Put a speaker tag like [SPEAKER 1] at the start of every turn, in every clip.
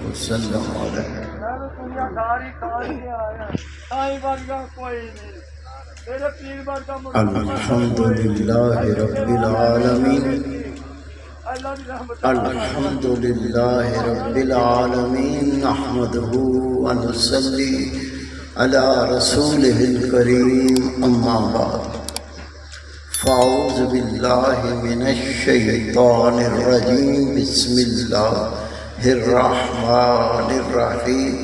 [SPEAKER 1] وسلم علیہ۔ الحمد للہ رب العالمین، الحمد للہ رب العالمین، نحمدہ ونصلی علی رسولہ الکریم، اما بعد فاعوذ باللہ من الشیطان الرجیم، بسم اللہ الرحمن الرحیم۔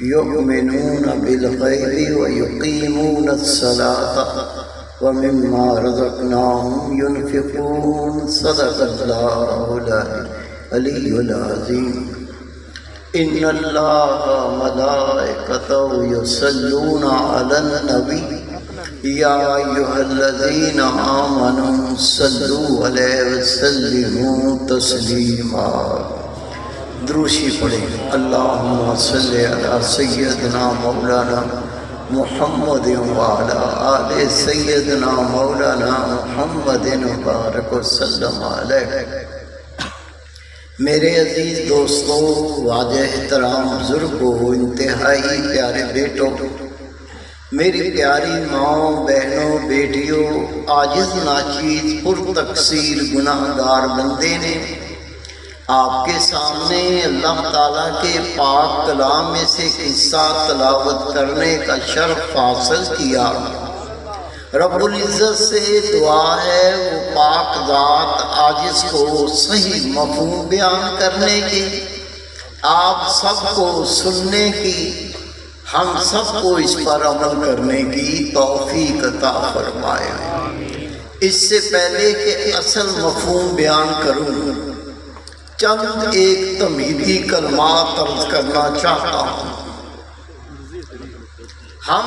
[SPEAKER 1] یؤمنون بالغیب ویقیمون الصلاة ومما رزقناہم ینفقون، صدق اللہ العلی العظیم۔ ان اللہ ملائکتہ یصلون علی النبی یا ایھا الذین آمنوا صلوا علیہ وسلموا تسلیما۔ دروشی پڑھیں، اللہم صلی علی سیدنا مولانا محمد وعلی آل سیدنا مولانا محمد مبارک وسلم علیہ۔ میرے عزیز دوستو، واجہ احترام بزرگوں، انتہائی پیارے بیٹوں، میری پیاری ماں، بہنوں، بیٹیوں، عاجز ناچیز پر تقصیر گناہ گار بندے نے آپ کے سامنے اللہ تعالیٰ کے پاک کلام میں سے قصہ تلاوت کرنے کا شرف حاصل کیا۔ رب العزت سے دعا ہے وہ پاک ذات عاجز کو صحیح مفہوم بیان کرنے کی، آپ سب کو سننے کی، ہم سب کو اس پر عمل کرنے کی توفیق عطا فرمائے۔ اس سے پہلے کہ اصل مفہوم بیان کروں، چند ایک تمہیدی کلمات عرض کرنا چاہتا ہوں۔ ہم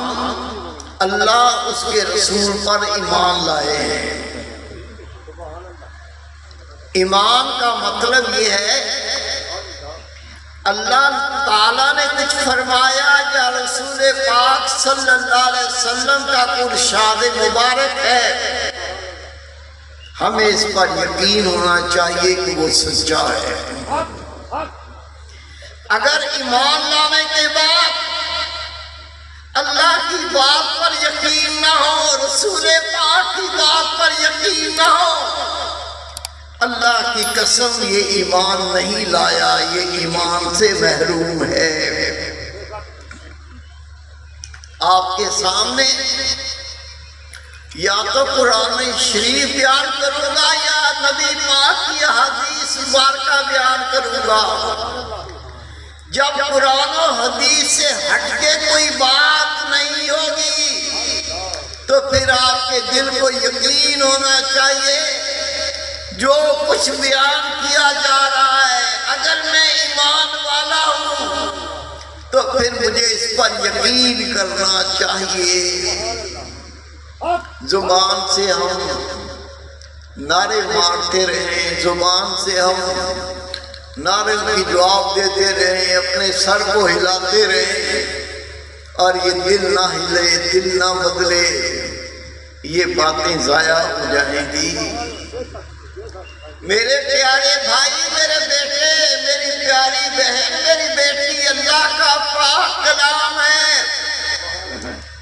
[SPEAKER 1] اللہ اس کے رسول پر ایمان لائے ہیں۔ ایمان کا مطلب یہ ہے اللہ تعالیٰ نے کچھ فرمایا یا رسول پاک صلی اللہ علیہ وسلم کا ارشاد مبارک ہے، ہمیں اس پر یقین ہونا چاہیے کہ وہ سچا ہے۔ اگر ایمان لانے کے بعد اللہ کی بات پر یقین نہ ہو، رسول پاک کی بات پر یقین نہ ہو، اللہ کی قسم یہ ایمان نہیں لایا، یہ ایمان سے محروم ہے۔ آپ کے سامنے یا تو قرآن شریف بیان کروں گا یا نبی پاک کی حدیث مبارکہ بیان کروں گا۔ جب قرآن و حدیث سے ہٹ کے کوئی بات نہیں ہوگی تو پھر آپ کے دل کو یقین ہونا چاہیے جو کچھ بیان کیا جا رہا ہے، اگر میں ایمان والا ہوں تو پھر مجھے اس پر یقین کرنا چاہیے۔ زبان سے ہم نعرے مارتے رہیں، زبان سے ہم نعرے کی جواب دیتے رہیں، اپنے سر کو ہلاتے رہیں، اور یہ دل نہ ہلے، دل نہ بدلے، یہ باتیں ضائع ہو جائیں گی۔ میرے پیارے بھائی، میرے بیٹے، میری پیاری بہن، میری بیٹی، اللہ کا پاک کلام ہے۔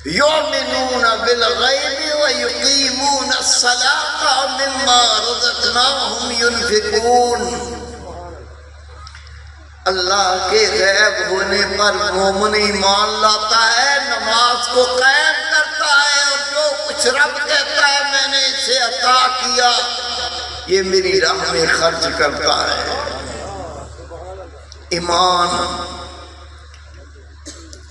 [SPEAKER 1] یؤمنون بالغیب ویقیمون الصلاة مما رزقناہم ینفقون۔ اللہ کے غیب ہونے پر مومن ایمان لاتا ہے، نماز کو قائم کرتا ہے، اور جو کچھ رب کہتا ہے میں نے اسے عطا کیا، یہ میری راہ میں خرچ کرتا ہے۔ ایمان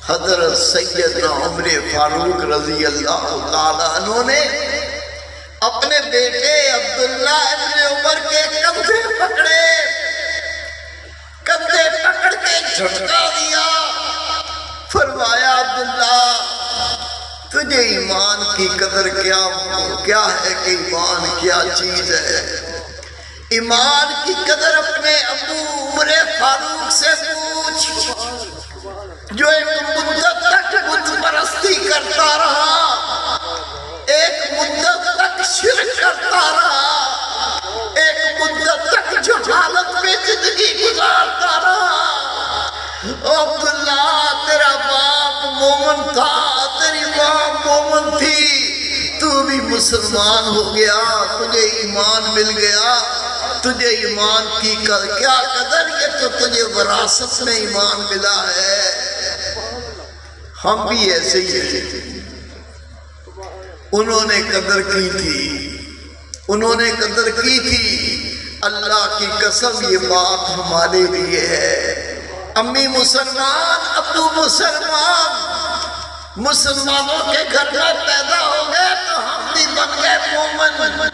[SPEAKER 1] حضرت سیدنا عمر فاروق رضی اللہ تعالیٰ عنہ نے اپنے بیٹے عبداللہ ابن عمر کے کندھے پکڑے، کندھے پکڑ کے جھٹکا دیا، فرمایا عبداللہ تجھے ایمان کی قدر کیا ہے کہ ایمان کیا چیز ہے؟ ایمان کی قدر اپنے ابو عمر فاروق سے پوچھ، جو ایک مدت تک بت پرستی کرتا رہا، ایک مدت تک شرک کرتا رہا، ایک مدت تک جہالت میں زندگی گزارتا رہا، مسلمان ہو گیا، تجھے ایمان مل گیا، تجھے ایمان کی کیا قدر، یہ تو تجھے وراثت میں ایمان ملا ہے۔ ہم بھی ایسے ہی ہیں، انہوں نے قدر کی تھی، انہوں نے قدر کی تھی۔ اللہ کی قسم یہ بات ہمارے لیے ہے۔ امی مسلمان، ابو مسلمان، مسلمانوں کے گھر میں پیدا ہو گئے تو ہم بھی بن گئے مومن۔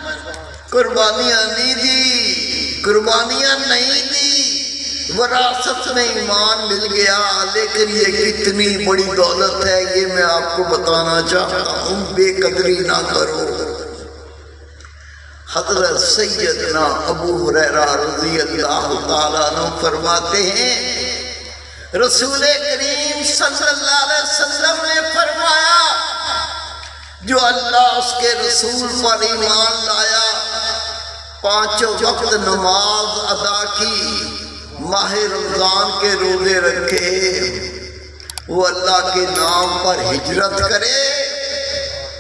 [SPEAKER 1] قربانیاں نہیں دی، قربانیاں نہیں دی، وراثت میں ایمان مل گیا۔ لیکن یہ کتنی بڑی دولت ہے یہ میں آپ کو بتانا چاہتا ہوں، بے قدری نہ کرو۔ حضرت سیدنا ابو ہریرہ رضی اللہ تعالیٰ عنہ فرماتے ہیں رسول کریم صلی اللہ علیہ وسلم نے فرمایا جو اللہ اس کے رسول پر ایمان لایا، پانچوں وقت نماز ادا کی، ماہ رمضان کے روزے رکھے، وہ اللہ کے نام پر ہجرت کرے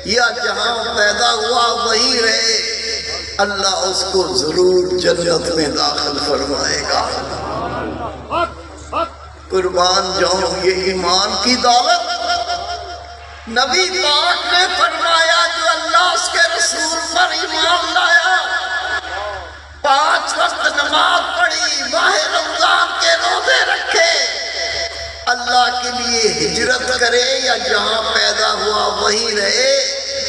[SPEAKER 1] یا جہاں پیدا ہوا وہیں رہے، اللہ اس کو ضرور جنت میں داخل فرمائے گا۔ قربان جاؤں یہ ایمان کی دولت۔ نبی پاک نے فرمایا جو اللہ اس کے رسول پر ایمان لایا، 5 وقت نماز پڑھی، ماہ رمضان کے روزے رکھے، اللہ کے لیے ہجرت کرے یا جہاں پیدا ہوا وہیں رہے،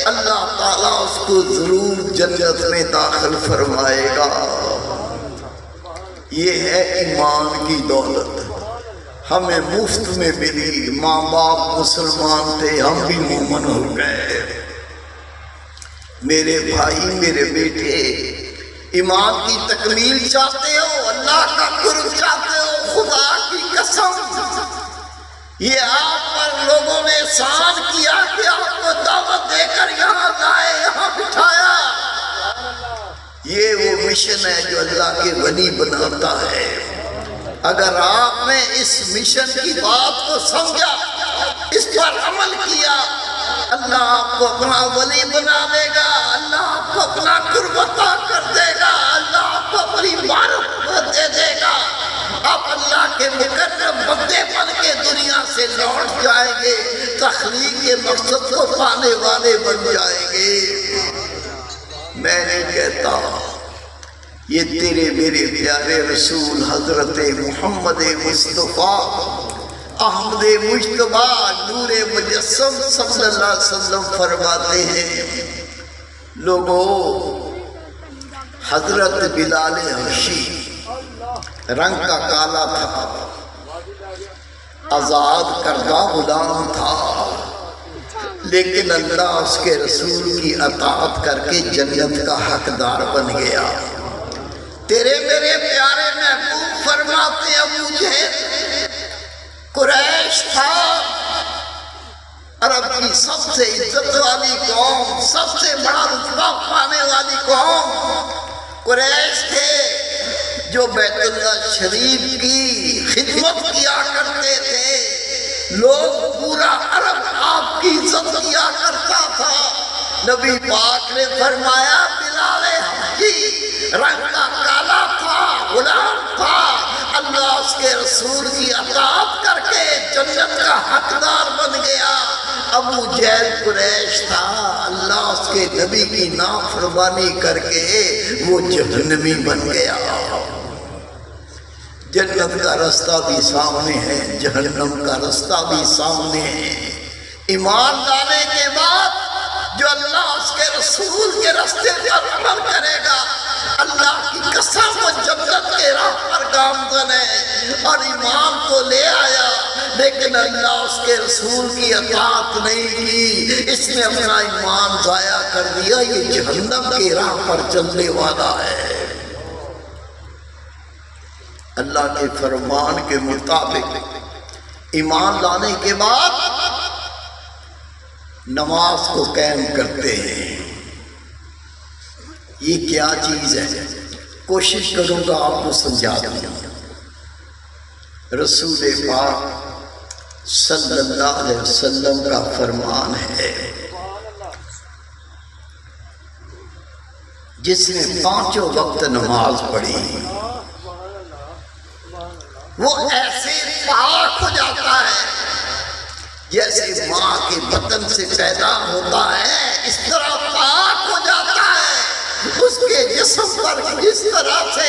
[SPEAKER 1] اللہ تعالیٰ اس کو ضرور جنت میں داخل فرمائے گا۔ یہ ہے ایمان کی دولت، ہمیں مفت میں ملی۔ ماں باپ مسلمان تھے، ہم بھی مومن ہو گئے۔ میرے بھائی، میرے بیٹے، ایمان کی تکمیل چاہتے ہو، اللہ کا قرب چاہتے ہو، خدا کی قسم یہ آپ پر لوگوں نے احسان کیا کہ آپ کو دعوت دے کر یہاں لائے، یہاں بٹھایا۔ یہ وہ مشن ہے جو اللہ کے ولی بناتا ہے۔ اگر آپ نے اس مشن کی بات کو سمجھا، اس پر عمل کیا، اللہ آپ کو اپنا ولی بنا دے گا، اللہ آپ کو اپنا قرب عطا کر دے گا، اللہ آپ کو اپنی معرفت دے دے گا۔ آپ اللہ کے مقرب بندے بن کے دنیا سے لوٹ جائیں گے، تخلیق کے مقصد کو پانے والے بن جائیں گے۔ میں نہیں کہتا، یہ تیرے میرے پیارے رسول حضرت محمد مصطفیٰ احمد مجتبیٰ نور مجسم صلی اللہ علیہ وسلم فرماتے ہیں، لوگوں حضرت بلال حبشی رنگ کا کالا تھا، آزاد کردہ غلام تھا، لیکن اللہ اس کے رسول کی اطاعت کر کے جنت کا حقدار بن گیا۔ تیرے میرے پیارے محبوب فرماتے ابو جہل قریش تھا، عرب کی سب سے عزت والی قوم، سب سے بڑا رتبہ پانے والی قوم قریش تھے، جو بیت اللہ شریف کی خدمت کیا کرتے تھے۔ لوگ پورا عرب آپ کی عزت کیا کرتا تھا۔ نبی پاک نے فرمایا بلال حبشی رنگ کا کالا تھا، غلام تھا، اللہ اس کے رسول کی اطاعت کر کے جنت کا حقدار بن گیا۔ ابو جہل قریش تھا، اللہ اس کے نبی کی نافرمانی کر کے وہ جہنمی بن گیا۔ جنت کا رستہ بھی سامنے ہے، جہنم کا رستہ بھی سامنے ہے۔ ایمان لانے کے بعد جو اللہ اس کے رسول کے رستے پر عمل کرے گا، اللہ کی قسم وہ جنت کے راہ پر گامزن ہے۔ اور ایمان تو لے آیا لیکن اللہ اس کے رسول کی اطاعت نہیں کی، اس نے اپنا ایمان ضائع کر دیا، یہ جہنم کے راہ پر چلنے والا ہے۔ اللہ کے فرمان کے مطابق ایمان لانے کے بعد نماز کو قائم کرتے ہیں۔ یہ کیا چیز ہے؟ کوشش کروں گا آپ کو سمجھا دوں۔ رسول پاک صلی اللہ علیہ وسلم کا فرمان ہے، جس نے 5 وقت نماز پڑھی وہ ایسے پاک ہو جاتا ہے جیسے ماں کے بطن سے پیدا ہوتا ہے، اس طرح پاک ہو جاتا ہے۔ اس کے جسم پر جس طرح سے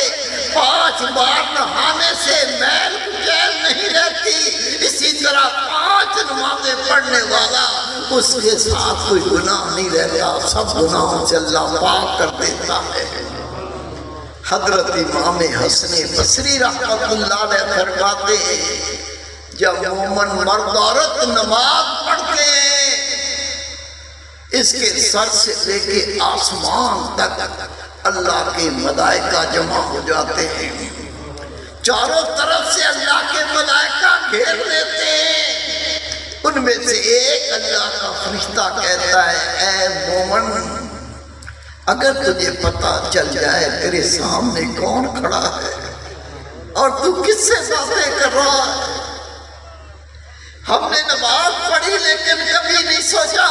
[SPEAKER 1] 5 بار نہانے سے میل کچیل نہیں رہتی، اسی طرح 5 نمازیں پڑھنے والا اس کے ساتھ کوئی گناہ نہیں رہتا، سب گناہوں سے اللہ پاک کر دیتا ہے۔ حضرت امام حسن بصری رحمت اللہ علیہ فرماتے ہیں جب مومن مرد عورت نماز پڑھتے ہیں، اس کے سر سے لے کے آسمان تک اللہ کے ملائکہ جمع ہو جاتے ہیں، چاروں طرف سے اللہ کے ملائکہ گھیر لیتے ہیں۔ ان میں سے ایک اللہ کا فرشتہ کہتا ہے، اے مومن، اگر تجھے پتا چل جائے تیرے سامنے کون کھڑا ہے اور تو کس سے باتیں کر رہا ہے، ہم نے نماز پڑھی لیکن کبھی نہیں سوچا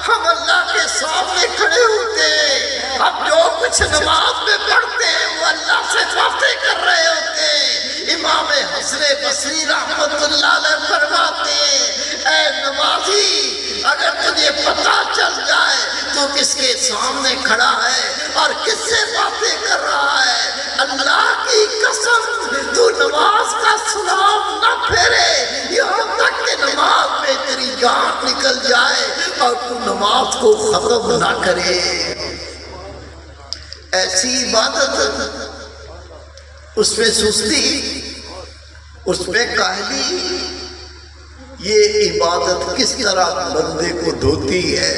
[SPEAKER 1] ہم اللہ کے سامنے کھڑے ہوتے، ہم جو کچھ نماز میں پڑھتے ہیں وہ اللہ سے باتیں کر رہے ہوتے۔ امام حسن بصری رحمت اللہ علیہ فرماتے ہیں، اے نمازی، اگر تجھے پتا چل جائے تو کس کے سامنے کھڑا ہے اور کس سے باتیں کر رہا ہے، اللہ کی قسم تو نماز کا سلام نہ پھیرے یہاں تک کہ نماز میں تیری جان نکل جائے اور تو نماز کو ختم نہ کرے۔ ایسی عبادت، اس میں سستی، اس میں کاہلی، یہ عبادت کس طرح بندے کو دھوتی ہے۔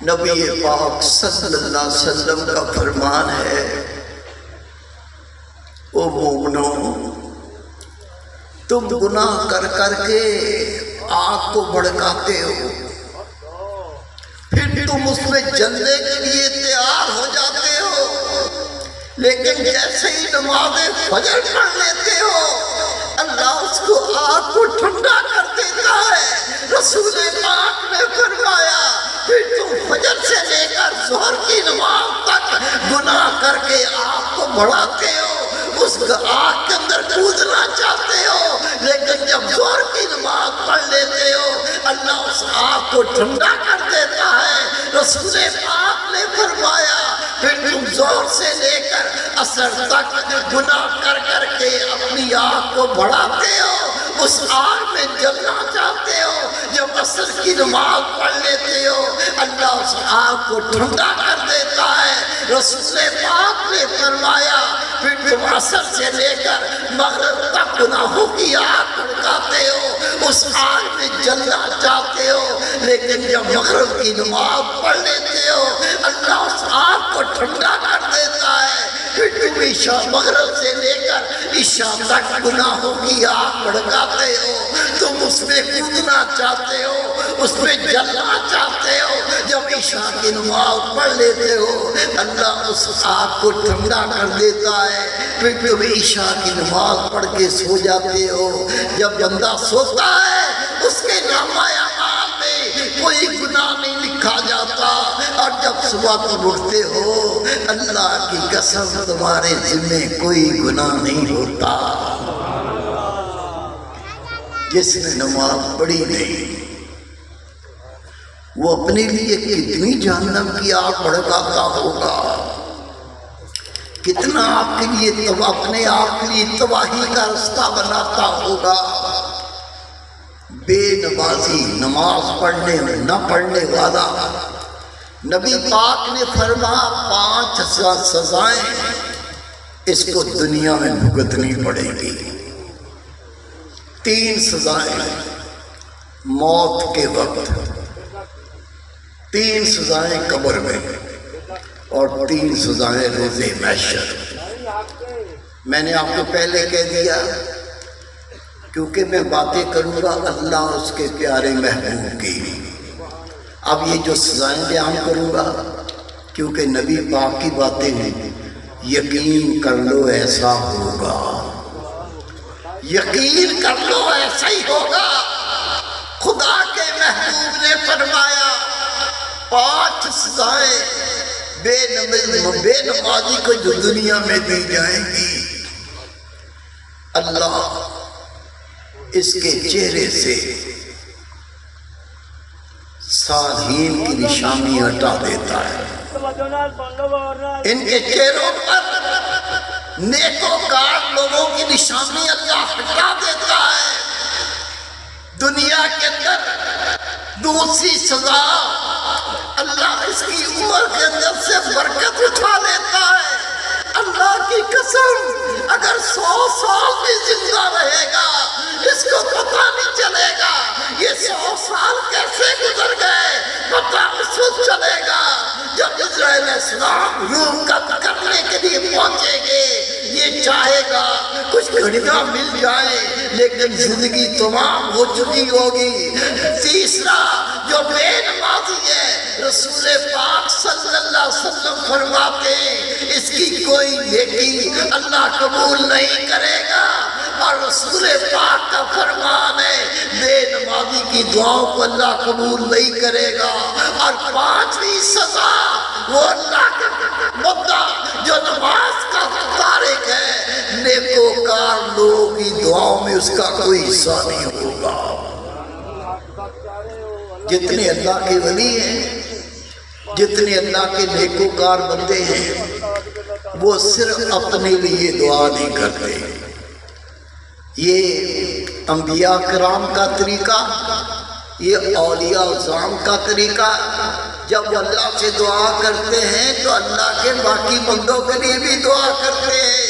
[SPEAKER 1] نبی پاک صلی اللہ علیہ وسلم کا فرمان ہے، او مومنو، تم گناہ کر کر کے آگ کو بھڑکاتے ہو، پھر تم اس میں جلنے کے لیے تیار ہو جاتے ہو، لیکن جیسے ہی نماز فجر پڑھ لیتے ہو اللہ اس کو آگ کو ٹھنڈا کر دیتا ہے۔ رسول پاک نے فرمایا پھر تم فجر سے لے کر ظہر کی نماز تک گناہ کر کے آگ کو بڑھاتے ہو، اس آگ کے اندر کودنا چاہتے ہو، لیکن جب ظہر کی نماز پڑھ لیتے ہو اللہ اس آگ کو ٹھنڈا کر دیتا ہے۔ رسول پاک نے فرمایا پھر تم ظہر سے لے کر عصر تک گناہ کر کر کے اپنی آگ کو بڑھاتے ہو، اس آگ میں جلنا چاہتے ہو، جب عصر کی نماز پڑھ لیتے ہو اللہ اس آگ کو ٹھنڈا کر دیتا ہے۔ رسول پاک نے فرمایا پھر تم عصر سے لے کر مغرب تک گناہوں کی آگ بھڑکاتے ہو، اس آگ میں جلنا چاہتے ہو، لیکن جب مغرب کی نماز پڑھ لیتے ہو اللہ اس آگ کو ٹھنڈا کر دیتا ہے۔ پھر تم عشاء مغرب سے لے کر عشاء تک گناہوں کی آگ بھڑکاتے ہو، تم اس میں کودنا چاہتے ہو، اس میں جلنا چاہتے ہو، جب عشاء کی نماز پڑھ لیتے ہو اللہ اس آگ کو ٹھنڈا کر دیتا ہے۔ پھر تم عشاء کی نماز پڑھ کے سو جاتے ہو، جب بندہ سوتا ہے اس کے نامہ اعمال میں کوئی گناہ نہیں لکھا جاتا، اور جب صبح تم اٹھتے ہو اللہ کی قسم تمہارے ذمہ کوئی گناہ نہیں ہوتا۔ جس نے نماز پڑھی نہیں وہ اپنے لیے کتنی جہنم کی آگ بھڑکاتا ہوگا، کتنا آپ کے لیے اپنے آپ کے لیے تباہی کا رستہ بناتا ہوگا۔ بے نمازی، نماز پڑھنے نہ پڑھنے والا، نبی پاک نے فرمایا 5 سزائیں اس کو دنیا میں بھگتنی پڑے گی۔ 3 سزائیں موت کے وقت، 3 سزائیں قبر میں، اور 3 سزائیں روز محشر۔ میں نے آپ کو پہلے کہہ دیا کیونکہ میں باتیں کروں گا اللہ اس کے پیارے محبوب کی۔ اب یہ جو سزائیں بیان کروں گا کیونکہ نبی پاک کی باتیں ہیں، یقین کر لو ایسا ہوگا، یقین کر لو ایسا ہی ہوگا۔ خدا کے محبوب نے فرمایا 5 سزائیں بے نمازی کو جو دنیا میں دی جائیں گی، اللہ اس کے چہرے سے صالحین کی نشانی ہٹا دیتا ہے، ان کے چہروں پر نیکوکار لوگوں کی نشانی اللہ ہٹا دیتا ہے۔ دنیا کے اندر دوسری سزا اللہ اس کی عمر کے اندر سے برکت اٹھا لیتا ہے۔ اللہ کی قسم اگر 100 سال بھی زندہ رہے گا اس کو پتہ نہیں چلے گا یہ 100 سال کیسے گزر گئے، پتہ اس وقت چلے گا جب اسرائیل علیہ السلام روم کا کرنے کے لیے پہنچیں گے۔ یہ چاہے گا کچھ گھڑیاں مل جائے لیکن زندگی تمام ہو چکی ہوگی۔ تیسرا جو بے نمازی ہے، رسول پاک صلی اللہ علیہ وسلم فرماتے ہیں اس کی کوئی نیکی اللہ قبول نہیں کرے گا، اور رسول پاک کا فرمان ہے بے نمازی کی دعاؤں کو اللہ قبول نہیں کرے گا۔ اور پانچویں سزا وہ اللہ کا بندہ جو نماز کا تارک ہے، نیکوکار لوگوں کی دعاؤں میں اس کا کوئی حصہ نہیں ہوگا۔ جتنے اللہ کے ولی ہیں، جتنے اللہ کے نیکوکار بندے ہیں، وہ صرف اپنے لیے دعا نہیں کرتے۔ یہ انبیاء کرام کا طریقہ، یہ اولیاء اعظام کا طریقہ، جب وہ اللہ سے دعا کرتے ہیں تو اللہ کے باقی بندوں کے لیے بھی دعا کرتے ہیں۔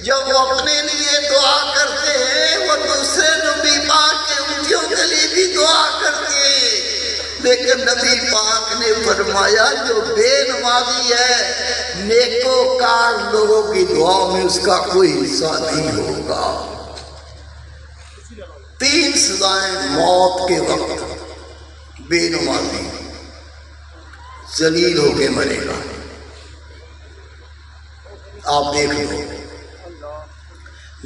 [SPEAKER 1] جب وہ اپنے لیے دعا کرتے ہیں وہ دوسرے نبی پاک کے امتیوں کے لیے بھی دعا کرتے ہیں۔ لیکن نبی پاک نے فرمایا جو بے نمازی ہے، نیکوکار لوگوں کی دعا میں اس کا کوئی حصہ نہیں ہوگا۔ 3 سزائیں موت کے وقت بے نمازی ذلیل ہو کے مرے گا۔ آپ دیکھ لو،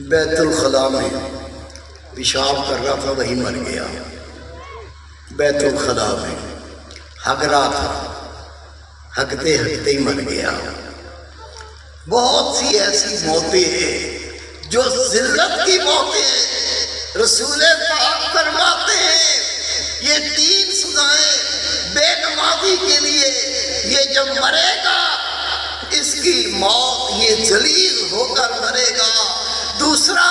[SPEAKER 1] بیت الخلاء میں پیشاب کر رہا تھا، وہی مر گیا۔ بیت الخلاء میں ہگ رہا تھا، ہگتے ہگتے ہی مر گیا۔ بہت سی ایسی موتیں ہیں جو ذلت کی موتیں ہیں۔ رسول پاک فرماتے ہیں یہ 3 سزائیں بے نمازی کے لیے، یہ جب مرے گا اس کی موت یہ ذلیل ہو کر مرے گا، دوسرا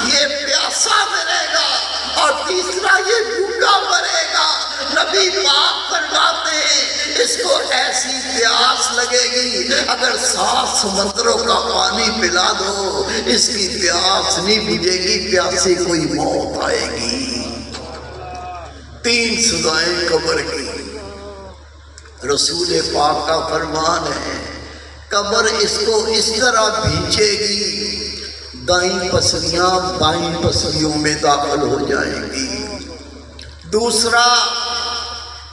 [SPEAKER 1] یہ پیاسا مرے گا، اور تیسرا یہ بھوکا مرے گا۔ نبی پاک فرماتے ہیں اس کو ایسی پیاس لگے گی اگر 7 سمندروں کا پانی پلا دو اس کی پیاس نہیں بجھے گی، پیاسے کوئی موت آئے گی۔ 3 سزائیں قبر کی۔ رسول پاک کا فرمان ہے قبر اس کو اس طرح بھینچے گی، دائیں پسلیاں بائیں پسلیوں میں داخل ہو جائیں گی۔ دوسرا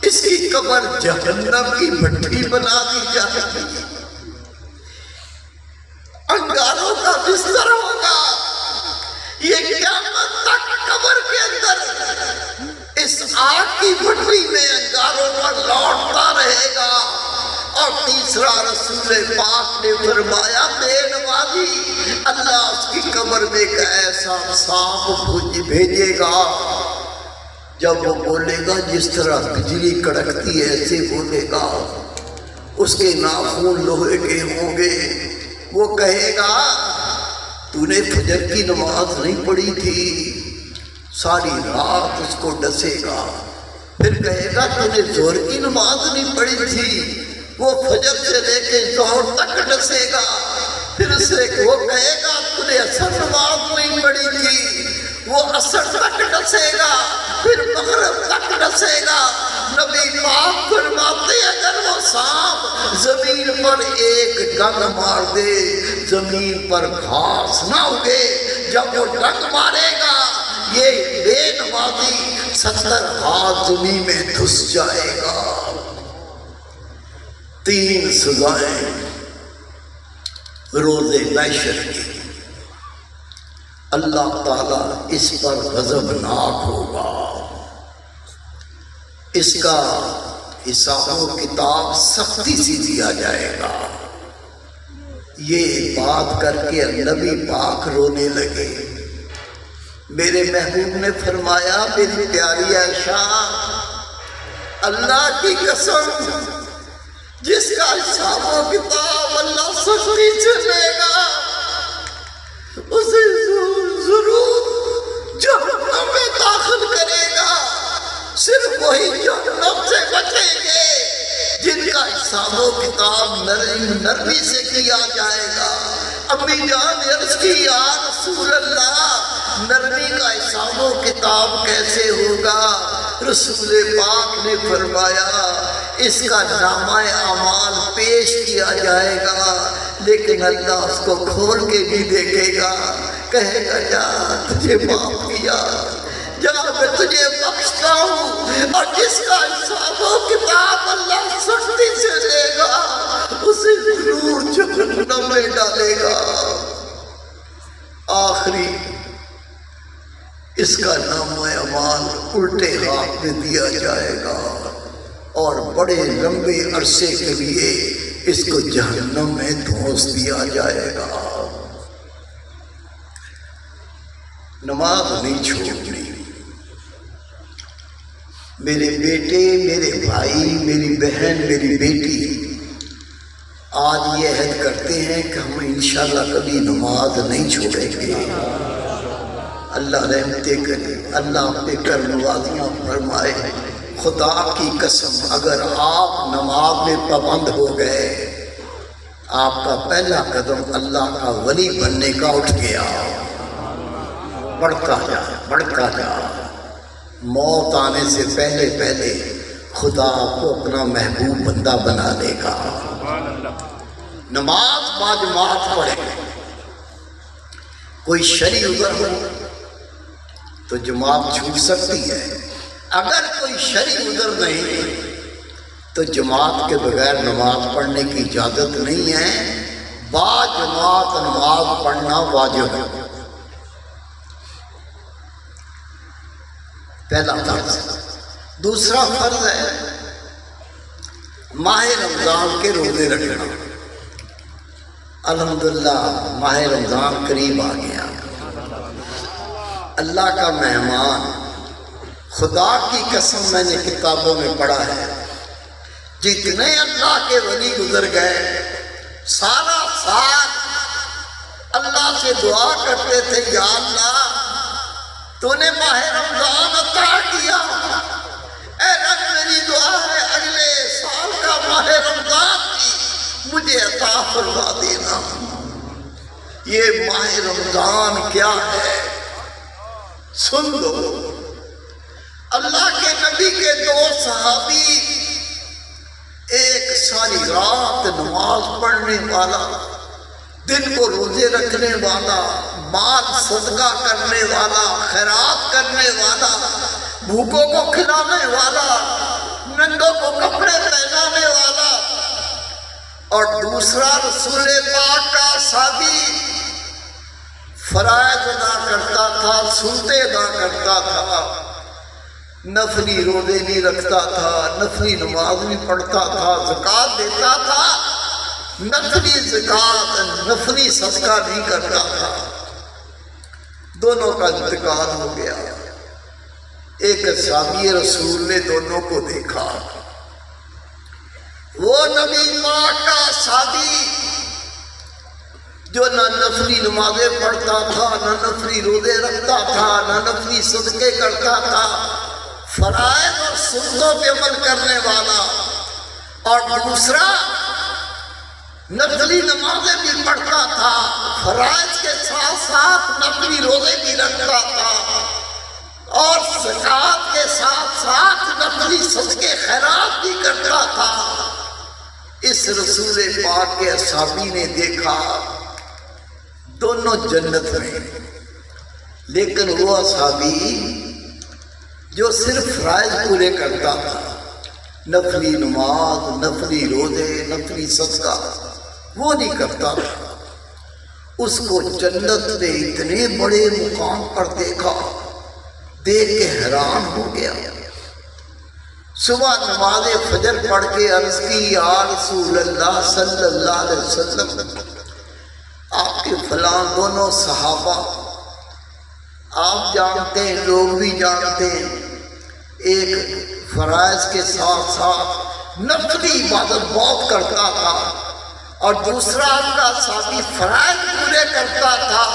[SPEAKER 1] اس کی قبر جہنم کی بھٹی بنا دی جائے گی، انگاروں کا بستر ہوگا۔ یہ قیامت تک قبر کے اندر اس آگ کی بھٹی میں انگاروں پر لوٹتا رہے گا۔ اور تیسرا رسول پاک نے فرمایا بے نمازی اللہ اس کی قبر میں ایک ایسا سانپ بھیجے گا، جب وہ بولے گا جس طرح بجلی کڑکتی ہے ایسے بولے گا، اس کے ناخن لوہے کے ہوں گے۔ وہ کہے گا تو نے فجر کی نماز نہیں پڑھی تھی، ساری رات اس کو ڈسے گا۔ پھر کہے گا تو نے ظہر کی نماز نہیں پڑھی تھی، وہ فجر سے لے کے ظہر تک ڈسے گا۔ پھر اسے وہ کہے گا تو نے عصر نماز نہیں پڑھی تھی، وہ عصر تک ڈسے گا، پھر مغرب تک ڈسے گا۔ نبی پاک فرماتے اگر وہ سانپ زمین پر ایک ڈنگ مار دے زمین پر گھاس نہ اگے، جب وہ ڈنگ مارے گا یہ بے نمازی 70 ہاتھ زمین میں دھس جائے گا۔ 3 سزائیں روز محشر کی، اللہ تعالیٰ اس پر غضبناک ہوگا، اس کا حساب و کتاب سختی سے دیا جائے گا۔ یہ بات کر کے نبی پاک رونے لگے۔ میرے محبوب نے فرمایا میری پیاری عائشہ، اللہ کی قسم جس کا حساب و کتاب اللہ سختی سے لے گا اسے ضرور جہنم میں داخل کرے گا، صرف وہی جہنم سے بچیں گے جن کا حساب و کتاب نرمی سے کیا جائے گا۔ امی جان عرض کی یا رسول اللہ نرمی کا حساب و کتاب کیسے ہوگا؟ رسول پاک نے فرمایا اس کا نامہ اعمال پیش کیا جائے گا، لیکن اللہ اس کو کھول کے بھی دیکھے گا، کہے گا جا تجھے معاف کیا، جا میں تجھے بخشتا ہوں، اور جس کا حساب و کتاب اللہ سختی سے لے گا اسے ضرور جہنم میں ڈالے گا۔ آخری اس کا نامہ اعمال الٹے ہاتھ میں دیا جائے گا اور بڑے لمبے عرصے کے لیے اس کو جہنم میں دھونس دیا جائے گا۔ نماز نہیں چھوڑنی۔ میرے بیٹے، میرے بھائی، میری بہن، میری بیٹی آج یہ عہد کرتے ہیں کہ ہم انشاءاللہ کبھی نماز نہیں چھوڑیں گے۔ اللہ رحمتیں کرے، اللہ پہ کر نوازیاں فرمائے۔ خدا کی قسم اگر آپ نماز میں پابند ہو گئے، آپ کا پہلا قدم اللہ کا ولی بننے کا اٹھ گیا۔ بڑھتا جا بڑھتا جا، موت آنے سے پہلے پہلے خدا آپ کو اپنا محبوب بندہ بنا لے گا۔ نماز باجماعت پڑھے، کوئی شرعی عذر ہو تو جماعت چھوٹ سکتی ہے، اگر کوئی شرعی عذر نہیں تو جماعت کے بغیر نماز پڑھنے کی اجازت نہیں ہے۔ باجماعت نماز پڑھنا واجب ہے۔ پہلا فرض۔ دوسرا فرض ہے ماہ رمضان کے روزے رکھنا۔ الحمدللہ ماہ رمضان قریب آ گیا۔ اللہ کا مہمان، خدا کی قسم میں نے کتابوں میں پڑھا ہے جتنے اللہ کے ولی گزر گئے سارا سال اللہ سے دعا کرتے تھے، یا اللہ تو نے ماہ رمضان عطا کیا، اے رب میری دعا ہے اگلے سال کا ماہ رمضان کی مجھے عطا فرما دینا۔ یہ ماہ رمضان کیا ہے سن لو۔ اللہ کے نبی کے دو صحابی، ایک ساری رات نماز پڑھنے والا، دن کو روزے رکھنے والا، مال صدقہ کرنے والا، خیرات کرنے والا، بھوکوں کو کھلانے والا، ننگوں کو کپڑے پہنانے والا، اور دوسرا رسول پاک کا صحابی فرائض ادا کرتا تھا، سنتے ادا کرتا تھا، نفلی روزے نہیں رکھتا تھا، نفلی نماز نہیں پڑھتا تھا، زکوٰۃ دیتا تھا، نفلی زکوٰۃ نفلی صدقہ نہیں کرتا تھا۔ دونوں کا انتقال ہو گیا۔ ایک صحابی رسول نے دونوں کو دیکھا، وہ نبی پاک کا صحابی جو نہ نفلی نمازیں پڑھتا تھا، نہ نفلی روزے رکھتا تھا، نہ نفلی صدقے کرتا تھا، فرائض اور سنتوں پہ عمل کرنے والا، اور دوسرا نفلی نمازیں بھی پڑھتا تھا، فرائض کے ساتھ ساتھ نفلی روزے بھی رکھتا تھا، اور زکوٰۃ کے ساتھ ساتھ نفلی صدقے خیرات بھی کرتا تھا۔ اس رسول پاک کے اصحابی نے دیکھا دونوں جنت میں، لیکن وہ اصحابی جو صرف فرائض پورے کرتا تھا، نفلی نماز، نفلی روزے، نفلی صدقہ وہ نہیں کرتا تھا، اس کو جنت نے اتنے بڑے مقام پر دیکھا، دیکھ کے حیران ہو گیا۔ صبح نماز فجر پڑھ کے عرض کی یا رسول اللہ صلی اللہ علیہ وسلم، آپ کے فلاں دونوں صحابہ آپ جانتے ہیں، لوگ بھی جانتے ہیں، ایک فرائض کے ساتھ ساتھ نفلی عبادت بہت کرتا تھا، اور دوسرا آپ کا ساتھی فرائض پورے کرتا تھا،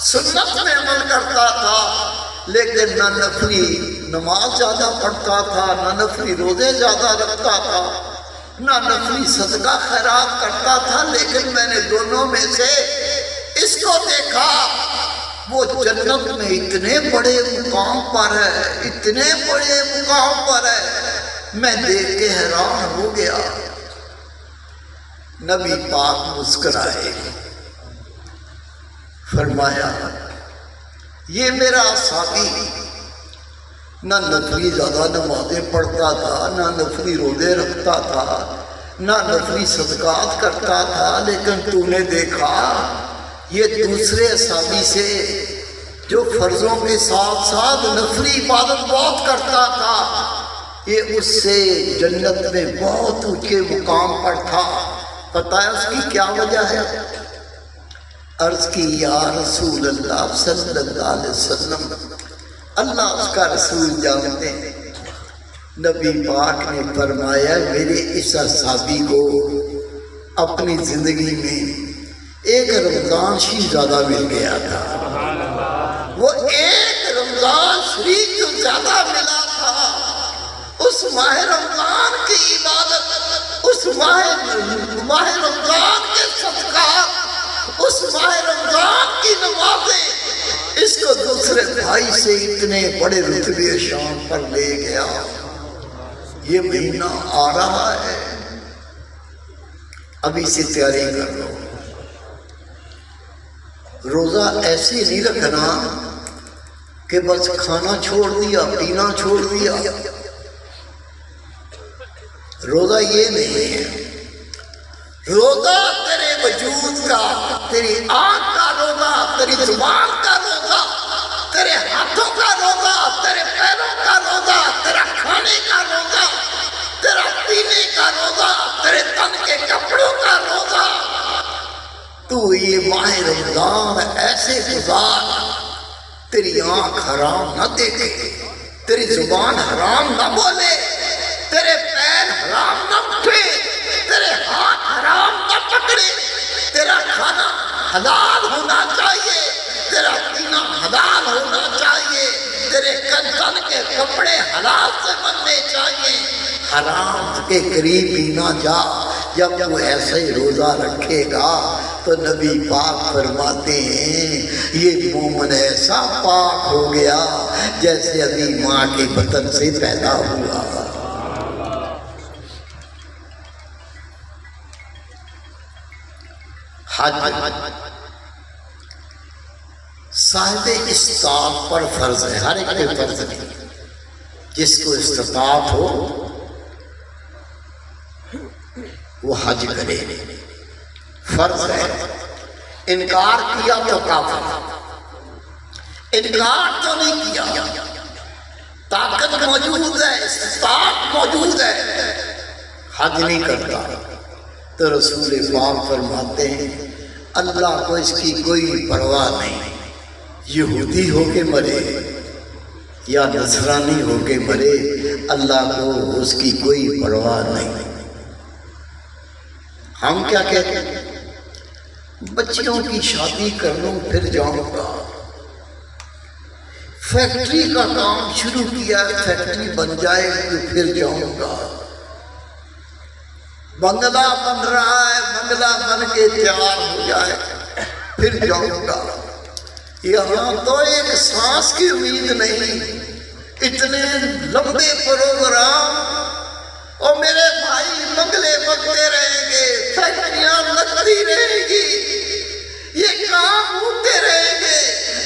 [SPEAKER 1] سنت میں عمل کرتا تھا، لیکن نہ نفلی نماز زیادہ پڑھتا تھا، نہ نفلی روزے زیادہ رکھتا تھا، نہ نفلی صدقہ خیرات کرتا تھا، لیکن میں نے دونوں میں سے اس کو دیکھا، وہ جنت میں اتنے بڑے مقام پر ہے، اتنے بڑے مقام پر ہے، میں دیکھ کے حیران ہو گیا۔ نبی پاک مسکرائے، فرمایا یہ میرا ساتھی نہ نفلی زیادہ نمازیں پڑھتا تھا، نہ نفلی روزے رکھتا تھا، نہ نفلی صدقات کرتا تھا، لیکن تو نے دیکھا یہ دوسرے ساتھی سے جو فرضوں کے ساتھ ساتھ نفلی عبادت بہت کرتا تھا، یہ اس سے جنت میں بہت اونچے مقام پر تھا۔ پتہ ہے اس کی کیا وجہ ہے؟ عرض کی یا رسول اللہ صلی اللہ علیہ وسلم، اللہ اس کا رسول جانتے ہیں۔ نبی پاک نے فرمایا میرے اس صحابی کو اپنی زندگی میں ایک رمضان شریف زیادہ مل گیا تھا، وہ ایک رمضان شریف جو زیادہ ملا تھا، اس ماہ رمضان کی عبادت، اس ماہ رمضان کے صدقات، اس ماہ رمضان کی نمازیں اس کو دوسرے بھائی سے اتنے بڑے رتبے شان پر لے گیا۔ یہ مہینہ آ رہا ہے، ابھی سے تیاری کر لو۔ روزہ ایسے نہیں رکھنا کہ بس کھانا چھوڑ دیا، پینا چھوڑ دیا۔ روزہ یہ نہیں ہے، روزہ تیرے وجود کا، تیری آنکھ کا روزہ، تیری زبان کا روزہ، تیرے ہاتھوں کا روزہ، تیرے پیروں کا روزہ، تیرا کھانے کا روزہ، تیرا پینے کا روزہ، تیرے تن کے کپڑوں کا روزہ۔ تو یہ ماہ رمضان ایسے گزار، تیری آنکھ حرام نہ دیکھے، تیری زبان حرام نہ بولے، تیرے پیر حرام نہ اٹھے، تیرے ہاتھ حرام نہ پکڑے، تیرا کھانا حلال ہونا چاہیے، تیرا پینا حلال ہونا چاہیے، تیرے تن کے کپڑے حلال سے بننے چاہیے۔ حرام کے قریب ہی نہ جا۔ جب تو ایسے ہی روزہ رکھے گا تو نبی پاک فرماتے ہیں یہ مومن ایسا پاک ہو گیا جیسے ابھی ماں کے بطن سے پیدا ہوا۔ حج صاحب استطاعت پر فرض ہے، ہر ایک پہ فرض نہیں، جس کو استطاعت ہو وہ حج کرے، فرض ہے۔ انکار کیا تو کافر، انکار تو نہیں کیا، طاقت موجود ہے، استطاعت موجود ہے، حج نہیں کرتا تو رسول پاک فرماتے ہیں اللہ کو اس کی کوئی پرواہ نہیں، یہودی ہو کے مرے یا نصرانی ہو کے مرے، اللہ کو اس کی کوئی پرواہ نہیں۔ ہم کیا کہتے ہیں بچیوں کی شادی کر لوں پھر جاؤں گا، فیکٹری کا کام شروع کیا، فیکٹری بن جائے تو پھر جاؤں گا، بنگلہ بن رہا ہے، بنگلہ بن کے تیار ہو جائے پھر جاؤں گا۔ یہاں تو ایک سانس کی امید نہیں، اتنے لمبے پروگرام، اور میرے بھائی بنگلے بنتے رہیں گے، فیکٹریاں لگتی رہیں گی، یہ کام ہوتے رہیں گے۔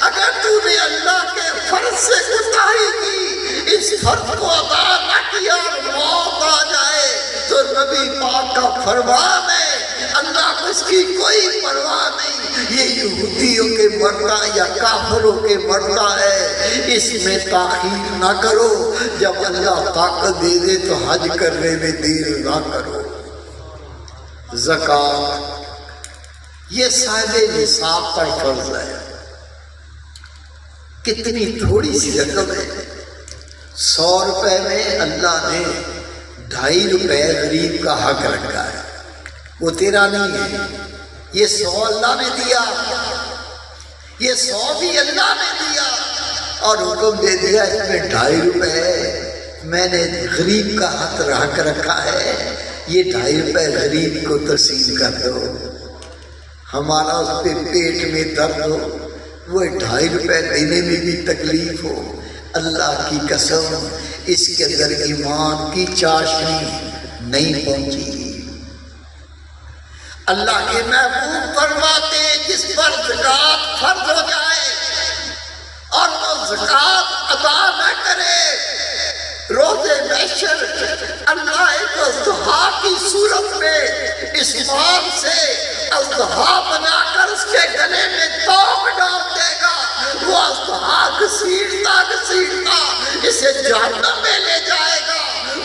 [SPEAKER 1] اگر تو نے اللہ کے فرض سے کوتاہی کی، اس فرض کو ادا نہ کیا اور موت آ جائے تو نبی پاک کا فرمان ہے اللہ کو اس کی کوئی پرواہ نہیں، یہ یہودیوں کے مرتا یا کافروں کے مرتا ہے، اس میں تاخیر نہ کرو، جب اللہ طاقت دے دے تو حج کرنے میں دیر نہ کرو۔ زکوٰۃ یہ صاحب نصاب پر فرض ہے، کتنی تھوڑی سی رقم ہے، 100 روپے میں اللہ نے 2.5 روپے غریب کا حق رکھا ہے، وہ تیرا نہیں ہے، یہ 100 اللہ نے دیا، یہ 100 بھی اللہ نے دیا اور حکم دے دیا اس میں 2.5 روپے میں نے غریب کا حق رکھا ہے، یہ 2.5 روپے غریب کو تقسیم کر دو۔ ہمارا اس پہ پیٹ میں درد ہو، وہ 2.5 روپے دینے میں بھی تکلیف ہو، اللہ کی قسم اس کے اندر ایمان کی چاشنی نہیں پہنچی۔ اللہ کے محبوب فرماتے ہیں جس پر زکوٰۃ فرض ہو جائے اور وہ زکوٰۃ ادا نہ کرے، روز محشر اللہ ایک اژدہا کی صورت میں اس مال سے اژدہا بنا کر اس کے گلے میں توق ڈال دے گا، وہ اژدہا گھسیٹتا اسے جہنم میں لے جائے گا،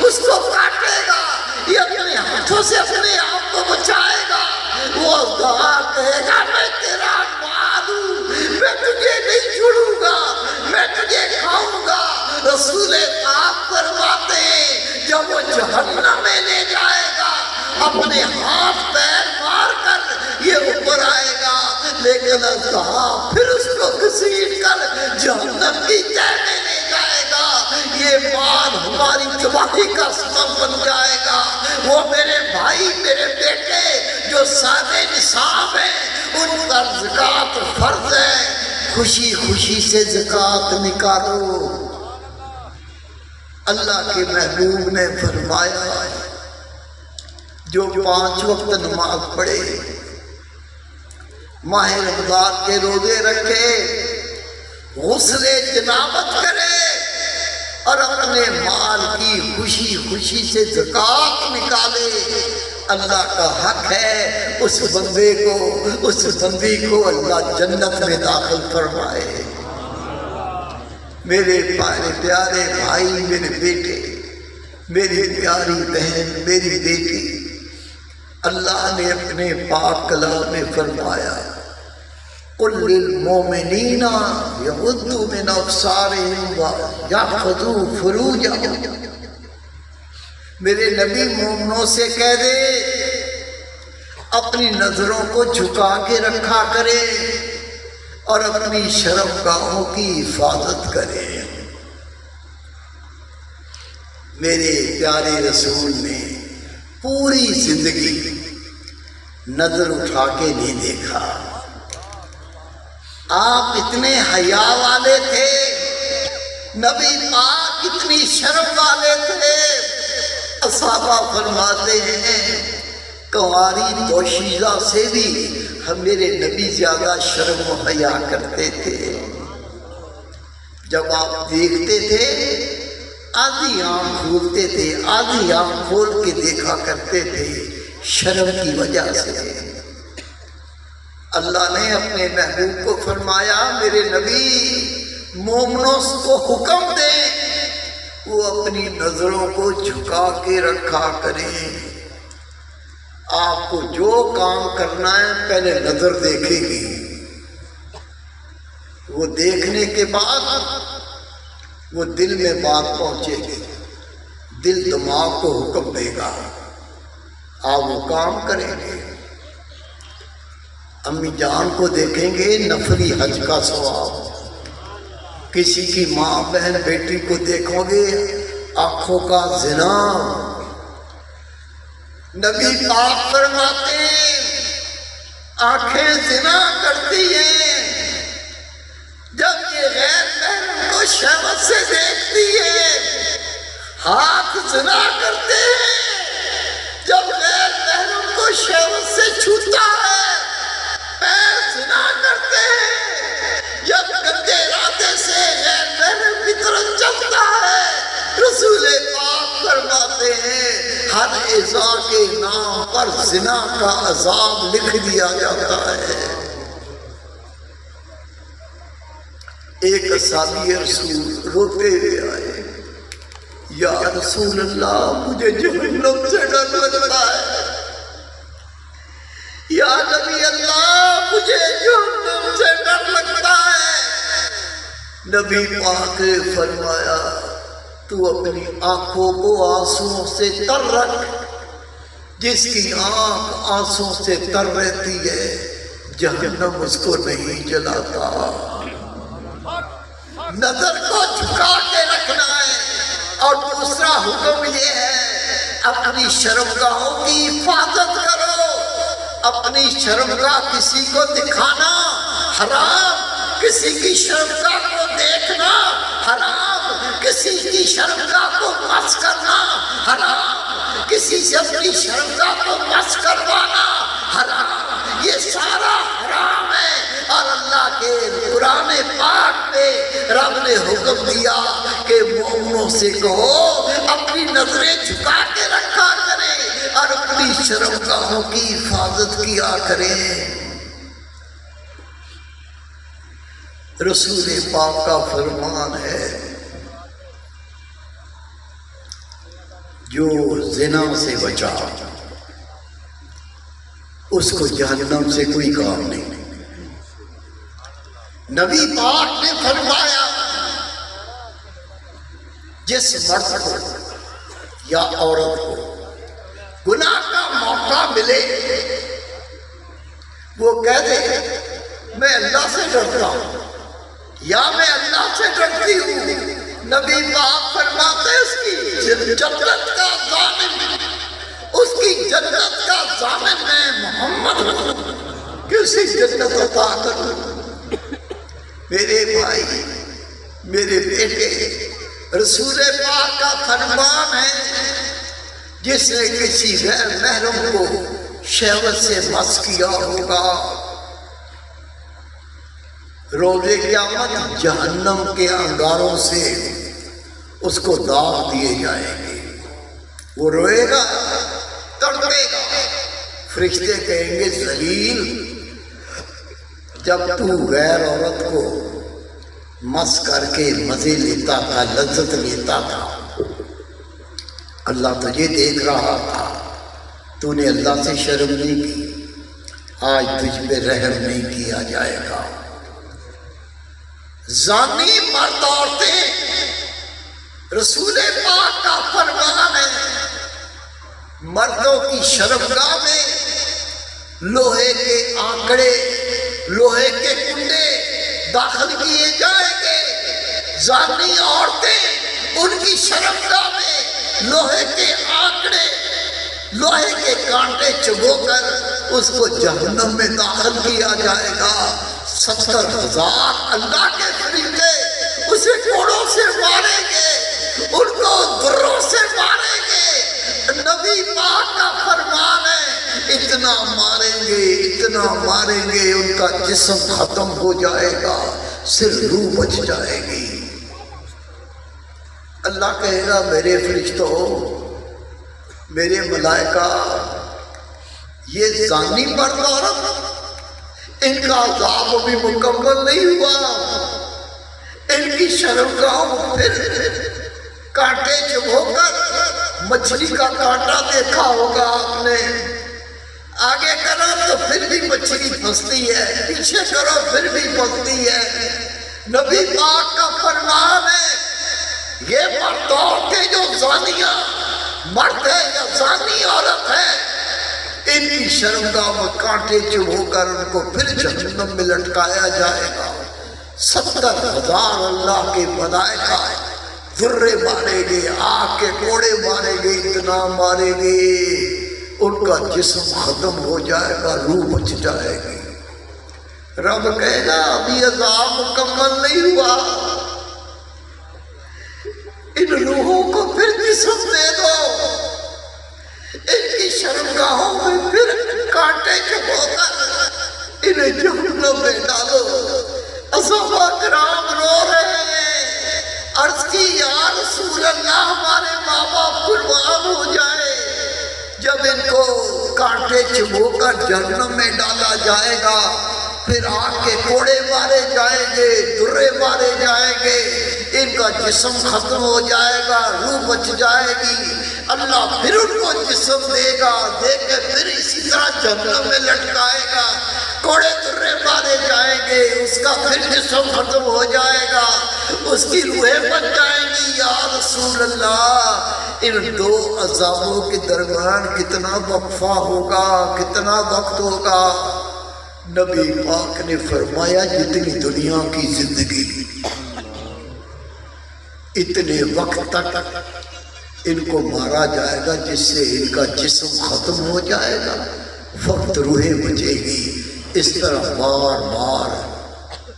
[SPEAKER 1] اس کو کاٹے گا، یہ اپنے ہاتھوں سے اپنے آپ کو بچائے گا، وہ اژدہا کہے گا میں تیرا مال ہوں، میں تجھے نہیں چھوڑوں گا، میں تجھے کھاؤں گا۔ رسول پاک فرماتے ہیں جب وہ جہنم میں لے جائے گا اپنے ہاتھ پیر مار کر یہ اوپر آئے گا، لیکن اژدہا پھر اس کو گھسیٹ کر جہنم کی تہہ میں لے جائے گا، یہ مال ہماری تباہی کا سبب بن جائے گا۔ وہ میرے بھائی میرے بیٹے جو صاحب نصاب ہیں ان پر زکوٰۃ فرض ہے، خوشی خوشی سے زکوٰۃ نکالو۔ اللہ کے محبوب نے فرمایا جو 5 وقت نماز پڑھے، ماہ رمضان کے روزے رکھے، غسل جنابت کرے اور اپنے مال کی خوشی خوشی سے زکوٰۃ نکالے، اللہ کا حق ہے اس بندے کو اس بندی کو اللہ جنت میں داخل فرمائے۔ میرے پیارے بھائی میرے بیٹے، میری پیاری بہن میری بیٹی، اللہ نے اپنے پاک کلام میں فرمایا قُلْ لِلْمُؤْمِنِينَ يَغُضُّوا مِنْ أَبْصَارِهِمْ وَيَحْفَظُوا فُرُوجَهُمْ، میرے نبی مومنوں سے کہہ دے اپنی نظروں کو جھکا کے رکھا کرے اور اپنی شرمگاہوں کی حفاظت کرے۔ میرے پیارے رسول نے پوری زندگی نظر اٹھا کے نہیں دیکھا، آپ اتنے حیا والے تھے، نبی پاک اتنی شرم والے تھے، صحابہ فرماتے ہیں کنواری دوشیزہ سے بھی ہم میرے نبی زیادہ شرم و حیا کرتے تھے، جب آپ دیکھتے تھے آدھی آنکھ کھولتے تھے، آدھی آنکھ کھول کے دیکھا کرتے تھے شرم کی وجہ سے۔ اللہ نے اپنے محبوب کو فرمایا میرے نبی مومنوں کو حکم دے وہ اپنی نظروں کو جھکا کے رکھا کریں، آپ کو جو کام کرنا ہے پہلے نظر دیکھے گی، وہ دیکھنے کے بعد وہ دل میں بات پہنچے گی، دل دماغ کو حکم دے گا، آپ وہ کام کریں گے۔ امی جان کو دیکھیں گے نفلی حج کا ثواب، کسی کی ماں بہن بیٹی کو دیکھو گے آنکھوں کا زنا۔ نبی پاک فرماتے ہیں آنکھیں زنا کرتی ہیں جب یہ غیر محرم کو شہوت سے دیکھتی ہے، ہاتھ زنا کرتے ہیں جب غیر محرم کو شہوت سے چھوتا ہے، پیر زنا کرتے ہیں جب گندے ارادے سے غیر محرم کی طرف چلتا ہے۔ رسول پاک فرماتے فرماتے ہیں ہر ایذا کے نام پر زنا کا عذاب لکھ دیا جاتا ہے۔ ایک اصحابی رسول روتے ہوئے آئے، یا رسول اللہ مجھے جہنم سے ڈر لگتا ہے، یا نبی اللہ مجھے جہنم سے ڈر لگتا ہے۔ نبی پاک نے فرمایا تو اپنی آنکھوں کو آنسوں سے تر رکھ، جس کی آنکھ آنسوں سے تر رہتی ہے جہنم اس کو نہیں جلاتا۔ نظر کو جھکا کے رکھنا ہے۔ اور دوسرا حکم یہ ہے اپنی شرمگاہوں کی حفاظت کرو۔ اپنی شرمگاہ کسی کو دکھانا حرام، کسی کی شرمگاہ کو دیکھنا حرام، کسی کی شرمگاہ کو مس کرنا حرام، کسی سے اپنی شرمگاہ کو مس کروانا حرام، یہ سارا حرام ہے۔ اور اللہ کے قرآن پاک میں رب نے حکم دیا کہ مومنوں سے کہو اپنی نظریں جھکا کے رکھا کریں اور اپنی شرمگاہوں کی حفاظت کیا کریں۔ رسول پاک کا فرمان ہے جو زنا سے بچا اس کو جہنم سے کوئی کام نہیں۔ نبی پاک نے فرمایا جس مرد کو یا عورت کو گناہ کا موقع ملے وہ کہہ دے میں اللہ سے ڈرتا ہوں یا میں اللہ سے ڈرتی ہوں، نبی پاک فرماتے ہیں اس کی جنت کا ضامن، اس کی جنت کا ضامن میں محمد ہوں، کسی جنت عطا کروں۔ میرے بھائی میرے بیٹے، رسول پاک کا فرمان ہے جس نے کسی غیر محرم کو شہوت سے مس کیا ہوگا روز قیامت جہنم کے انگاروں سے اس کو داغ دیے جائیں گے، وہ روئے گا تڑپے گا، فرشتے کہیں گے ذلیل جب تو غیر عورت کو مس کر کے مزے لیتا تھا، لذت لیتا تھا، اللہ تجھے دیکھ رہا تھا، تو نے اللہ سے شرم نہیں کی، آج تجھ پہ رحم نہیں کیا جائے گا۔ زانی مرد عورتیں، رسول پاک کا فرمان ہے مردوں کی شرمگاہ میں لوہے کے آنکڑے، لوہے کے کنڈے داخل کیے جائیں گے۔ زانی عورتیں ان کی شرمگاہ میں لوہے کے آنکڑے، لوہے کے کانٹے چبو کر اس کو جہنم میں داخل کیا جائے گا۔ 70,000 اللہ کے فرشتے اسے کوڑوں سے ماریں گے، ان کو دروں سے ماریں گے۔ نبی پاک کا فرمان ہے اتنا ماریں گے، اتنا ماریں گے ان کا جسم ختم ہو جائے گا، صرف روح بچ جائے گی۔ اللہ کہے گا میرے فرشتوں، میرے ملائکہ، یہ زانی مرد عورت ان کا عذاب ابھی مکمل نہیں ہوا، ان کی شرمگاہوں پھر کانٹے چبھو کر، مچھلی کا کانٹا دیکھا ہوگا آپ نے، آگے کرو تو پھر بھی مچھلی پھنستی ہے، پیچھے کرو پھر بھی پھنستی ہے۔ نبی پاک کا فرمان ہے یہ مرد عورتیں جو زانیہ مرد ہے یا زانی عورت ہے، ان کی شرمگاہ میں کانٹے چبھو کر ان کو پھر جہنم میں لٹکایا جائے گا۔ 70,000 اللہ کے ملائکہ ذرے مارے گے، آگ کے کوڑے مارے گے، اتنا مارے گے ان کا جسم ختم ہو جائے گا، روح بچ جائے گی۔ رب کہے گا ابھی عذاب مکمل نہیں ہوا، ان روحوں کو پھر جسم دے دو، ان کی شرمگاہوں میں پھر کانٹے چبھو کر انہیں جہنم میں ڈالو۔ صحابہ کرام رو رہے ہیں، عرض کی یا رسول اللہ ہمارے ماں باپ قربان ہو جائے، جب ان کو کانٹے چبو کر جہنم میں ڈالا جائے گا، پھر آگ کے کوڑے مارے جائیں گے، درے مارے جائیں گے، ان کا جسم ختم ہو جائے گا، روح بچ جائے گی، اللہ پھر ان کو جسم دے گا، دے کے پھر اسی طرح جہنم میں لٹکائے گا، کوڑے درے مارے جائیں گے، اس کا پھر جسم ختم ہو جائے گا، اس کی روحیں بچ جائیں گی۔ یا رسول اللہ، ان دو عذابوں کے درمیان کتنا وقفہ ہوگا، کتنا وقت ہوگا؟ نبی پاک نے فرمایا جتنی دنیا کی زندگی، اتنے وقت تک ان کو مارا جائے گا جس سے ان کا جسم ختم ہو جائے گا، وقت روحیں بچے گی۔ اس طرح بار بار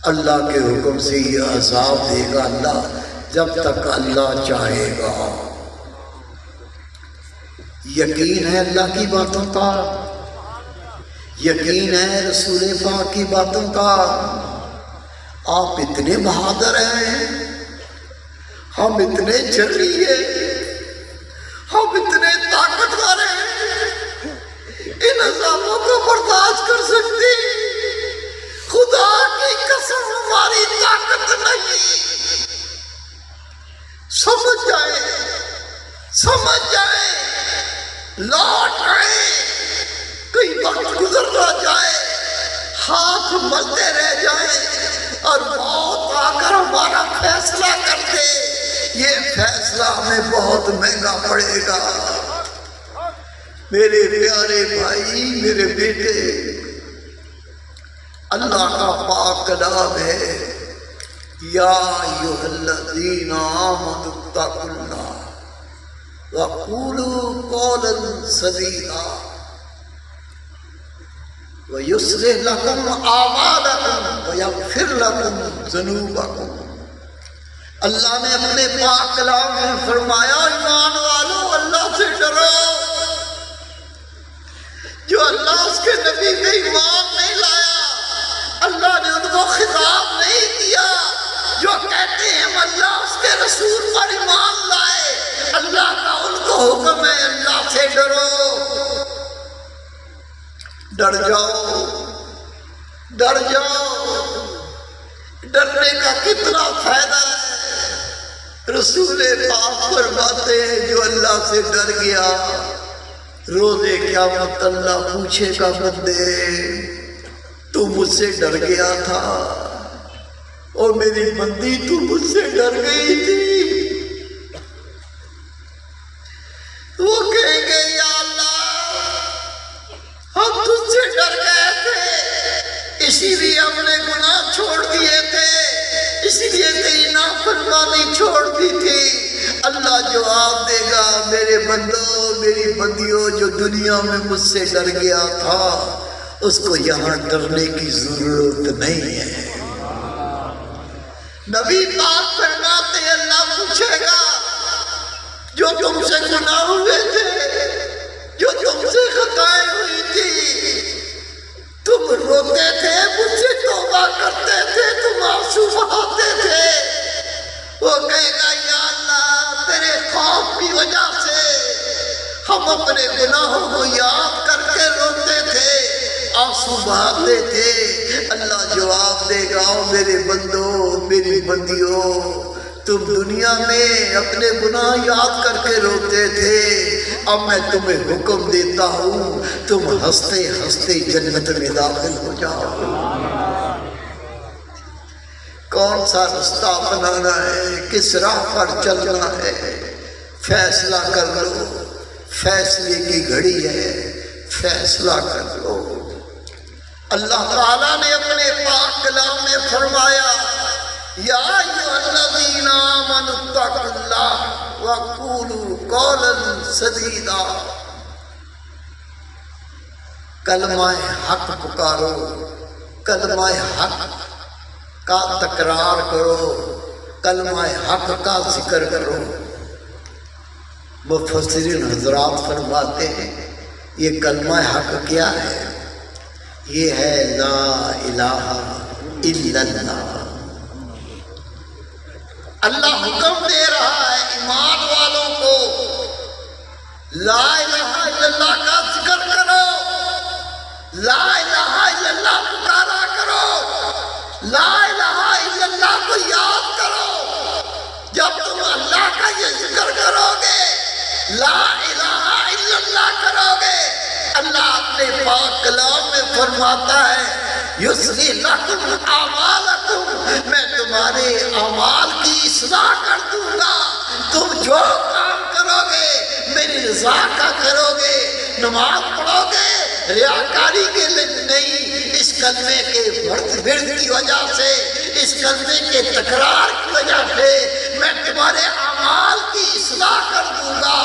[SPEAKER 1] اللہ کے حکم سے یہ عذاب دے گا اللہ، جب تک اللہ چاہے گا۔ یقین ہے اللہ کی باتوں کا، یقین ہے رسول پاک کی باتوں کا۔ آپ اتنے بہادر ہیں، ہم اتنے جری ہیں، ہم اتنے طاقتور ہیں، ان عذابوں کو برداشت کر سکتے؟ خدا کی قسم ہماری طاقت نہیں۔ سمجھ جائے، سمجھ جائے، لوٹ آئے، کئی وقت گزر نہ جائے، ہاتھ ملتے رہ جائیں اور موت آ کر ہمارا فیصلہ کر دے، یہ فیصلہ ہمیں بہت مہنگا پڑے گا۔ میرے پیارے بھائی، میرے بیٹے، اللہ کا پاک کلام ہے، یا ایھا الذین آمنوا اتقوا اللہ وقولوا قولا سدیدا وَيُصْلِحْ لَكُمْ أَعْمَالَكُمْ وَيَغْفِرْ لَكُمْ ذُنُوبَكُمْ۔ اللہ نے اپنے پاک کلام میں فرمایا، ایمان والو اللہ سے ڈرو۔ جو اللہ اس کے نبی پہ ایمان نہیں لایا، اللہ نے ان کو خطاب نہیں دیا۔ جو کہتے ہیں ہم اللہ اس کے رسول پر ایمان لائے، اللہ کا ان کو حکم ہے اللہ سے ڈرو۔ ڈر جاؤ، ڈر جاؤ۔ ڈرنے کا کتنا فائدہ ہے؟ رسول پاک فرماتے ہیں جو اللہ سے ڈر گیا، روزے قیامت اللہ پوچھے گا بندے تو مجھ سے ڈر گیا تھا، اور میری بندی تو مجھ سے ڈر گئی تھی۔ وہ کہیں گے یا اللہ ہم تجھ سے ڈر گئے تھے، اسی لیے ہم نے گناہ چھوڑ دیے تھے، اسی لیے تیری نافرمانی چھوڑ دی تھی۔ اللہ جواب دے گا، میرے بندو، میری بندیوں، جو دنیا میں مجھ سے ڈر گیا تھا اس کو یہاں ڈرنے کی ضرورت نہیں ہے۔ نبی پاک فرماتے ہیں اللہ پوچھے گا جو تم سے گناہ ہوئے تھے، جو تم سے خطائیں ہوئی تھی، تم روتے تھے، مجھ سے توبہ کرتے تھے، تم آنسو بہاتے تھے، وہ کہے گا یا اللہ تیرے خوف کی وجہ سے ہم اپنے گناہوں کو یاد کر کے روتے تھے، آنسو بہاتے تھے۔ اللہ جواب دے گا، میرے بندو، میری بندیوں، تم دنیا میں اپنے گناہ یاد کر کے روتے تھے، اب میں تمہیں حکم دیتا ہوں تم ہنستے ہنستے جنت میں داخل ہو جاؤ۔ کون سا رستہ اپنانا ہے، کس راہ پر چلنا ہے، فیصلہ کر لو۔ فیصلے کی گھڑی ہے، فیصلہ کر لو۔ اللہ تعالیٰ نے اپنے پاک کلام میں فرمایا، یا ایھا الذین آمنوا اتقوا اللہ وقولوا قولا سدیدا۔ کلمہ حق پکارو، کلمہ حق کا تکرار کرو، کلمہ حق کا ذکر کرو۔ مفسرین حضرات فرماتے ہیں یہ کلمہ حق کیا ہے؟ یہ ہے لا الہ الا اللہ۔ اللہ حکم دے رہا ہے ایمان والوں کو لا الہ الا اللہ کا ذکر کرو، لا الہ الا اللہ پکارا کرو، لا الہ الا اللہ کو یاد کرو۔ جب تم اللہ کا یہ ذکر کرو گے، لا الہ الا اللہ کرو گے، اللہ اپنے پاک کلام میں فرماتا ہے یصلح لکم اعمالکم، میں تمہارے اعمال کی اصلاح کر دوں گا۔ تم جو کام کرو گے میری رضا کا کرو گے، نماز پڑھو گے ریاکاری کے لیے نہیں، اس کلمے کے ورد کی وجہ سے، اس کلمے کے تکرار کی وجہ سے میں تمہارے اعمال کی اصلاح کر دوں گا۔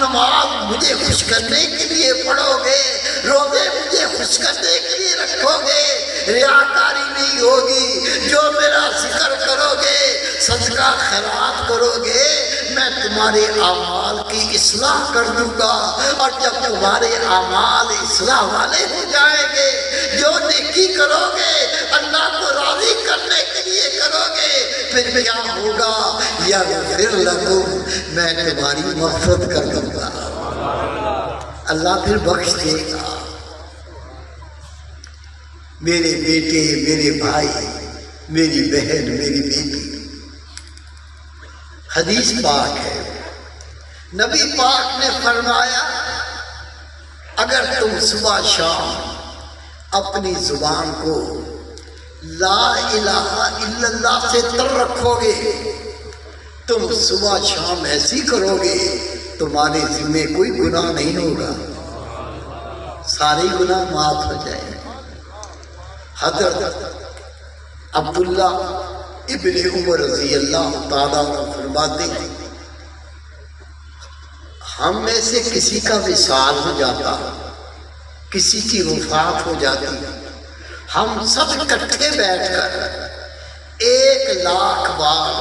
[SPEAKER 1] نماز مجھے خوش کرنے کے لیے پڑھو گے، روزے مجھے خوش کرنے کے لیے رکھو گے، ریاکاری نہیں ہوگی۔ جو میرا ذکر کرو گے، صدقہ خیرات کرو گے، میں تمہارے اعمال کی اصلاح کر دوں گا۔ اور جب تمہارے اعمال اصلاح والے ہو جائیں گے، جو نیکی کرو گے اللہ کو راضی کرنے کے لیے کرو گے، پھر کیا ہوگا؟ یغفر لکم، میں تمہاری مغفرت کر دوں گا، اللہ پھر بخش دے گا۔ میرے بیٹے، میرے بھائی، میری بہن، میری بیٹی، حدیث پاک ہے، نبی پاک نے فرمایا اگر تم صبح شام اپنی زبان کو لا الہ الا اللہ سے تر رکھو گے، تم صبح شام ایسی کرو گے، تمہارے ذمہ کوئی گناہ نہیں ہوگا، سارے گناہ معاف ہو جائیں۔ حضرت عبداللہ ابن عمر رضی اللہ تعالیٰ عنہ فرماتے ہیں ہم میں سے کسی کا وصال ہو جاتا، کسی کی وفات ہو جاتی، ہم سب اکٹھے بیٹھ کر 1,00,000 بار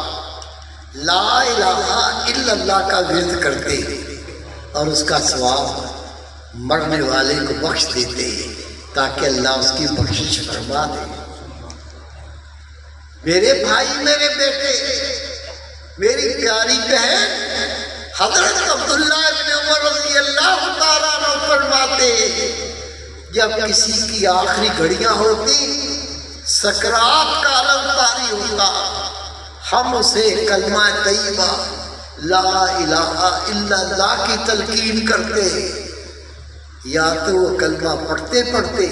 [SPEAKER 1] لا الہ الا اللہ کا ورد کرتے اور اس کا ثواب مرنے والے کو بخش دیتے تاکہ اللہ اس کی بخشش فرما دے۔ میرے بھائی، میرے بیٹے، میری پیاری بہن، حضرت عبداللہ ابن عمر رضی اللہ تعالیٰ عنہ فرماتے جب کسی کی آخری گھڑیاں ہوتی، سکرات کا عالم طاری ہوتا، ہم اسے کلمہ طیبہ لا الہ الا اللہ کی تلقین کرتے، یا تو وہ کلمہ پڑھتے پڑھتے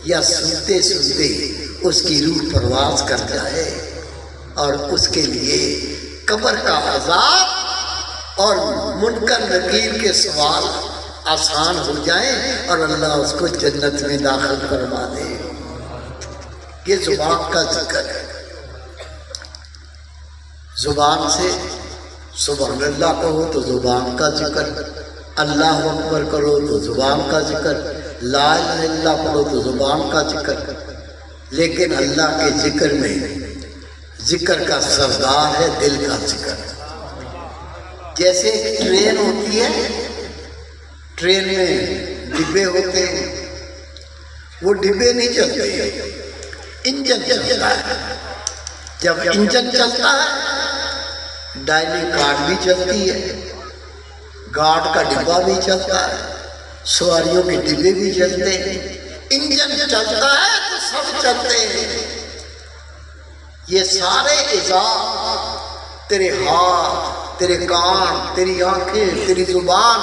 [SPEAKER 1] یا سنتے سنتے اس کی روح پرواز کر جائے اور اس کے لیے قبر کا عذاب اور منکر نکیر کے سوال آسان ہو جائیں اور اللہ اس کو جنت میں داخل فرما دے۔ یہ زبان کا ذکر ہے، زبان سے سبحان اللہ کہو تو زبان کا ذکر، اللہ اکبر کرو تو زبان کا ذکر، لا الہ الا اللہ پڑھو تو زبان کا ذکر۔ لیکن اللہ کے ذکر میں ذکر کا سردار ہے دل کا ذکر۔ جیسے ٹرین ہوتی ہے، ٹرین میں ڈبے ہوتے ہیں، وہ ڈبے نہیں چلتے، انجن چلتا ہے۔ جب انجن چلتا ہے ڈائننگ کارڈ بھی چلتی ہے، گارڈ کا ڈبہ بھی چلتا ہے، سواریوں کے ڈبے بھی چلتے ہیں۔ انجن چلتا ہے تو سب چلتے ہیں۔ یہ سارے اعضاء، تیرے ہاتھ، تیرے کان، تیری آنکھیں، تیری زبان،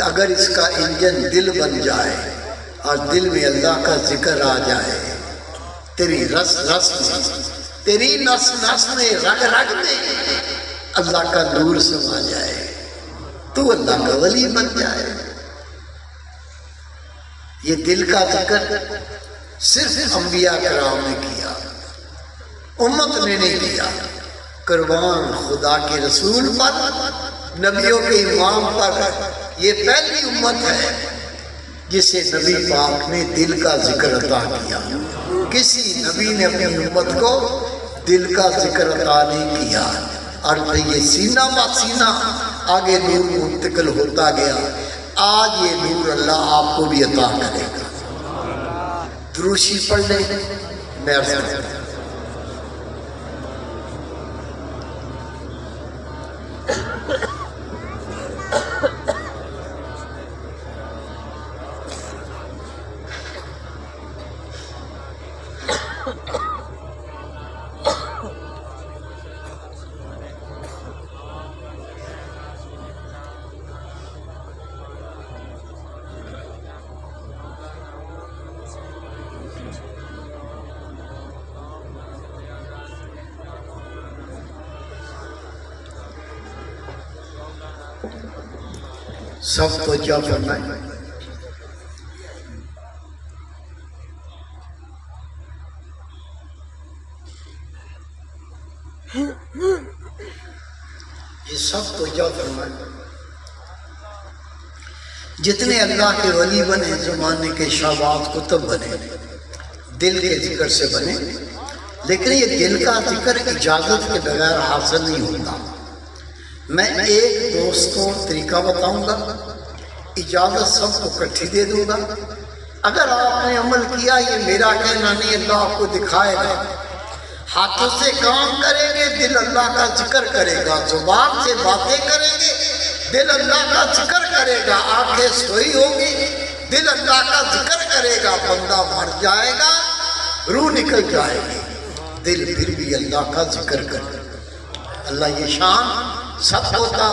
[SPEAKER 1] اگر اس کا انجن دل بن جائے اور دل میں اللہ کا ذکر آ جائے، تیری رس رس میں، تیری نس نس میں، رگ رگ میں اللہ کا نور سما جائے، تو اللہ کا ولی بن جائے۔ یہ دل کا ذکر صرف انبیاء کرام نے کیا، امت نے نہیں کیا۔ قربان خدا کے رسول پر، نبیوں کے امام پر، یہ پہلی امت ہے جسے نبی پاک نے دل کا ذکر عطا کیا۔ کسی نبی نے اپنی امت کو دل کا ذکر عطا نہیں کیا، اور یہ سینہ با سینہ آگے نور منتقل ہوتا گیا۔ آج یہ نور اللہ آپ کو بھی عطا کرے گا۔ دروشی پڑھ لیں، میں عرض کرتا ہوں۔ سب تو کیا فرمائے؟ یہ سب تو کیا فرمائے؟ جتنے اللہ کے ولی بنے زمانے کے شہباز کتب بنے، دل کے ذکر سے بنے، لیکن یہ دل کا ذکر اجازت کے بغیر حاصل نہیں ہوتا۔ میں ایک دوست کو طریقہ بتاؤں گا، اجازت سب کو اکٹھی دے دوں گا، اگر آپ نے عمل کیا یہ میرا کہنا نہیں، اللہ آپ کو دکھائے گا۔ ہاتھوں سے کام کریں گے، دل اللہ کا ذکر کرے گا، زبان سے باتیں کریں گے، دل اللہ کا ذکر کرے گا، آنکھیں سوئی ہوگی، دل اللہ کا ذکر کرے گا، بندہ مر جائے گا، روح نکل جائے گی، دل پھر بھی اللہ کا ذکر کرے گا۔ اللہ یہ شان سب ہوتا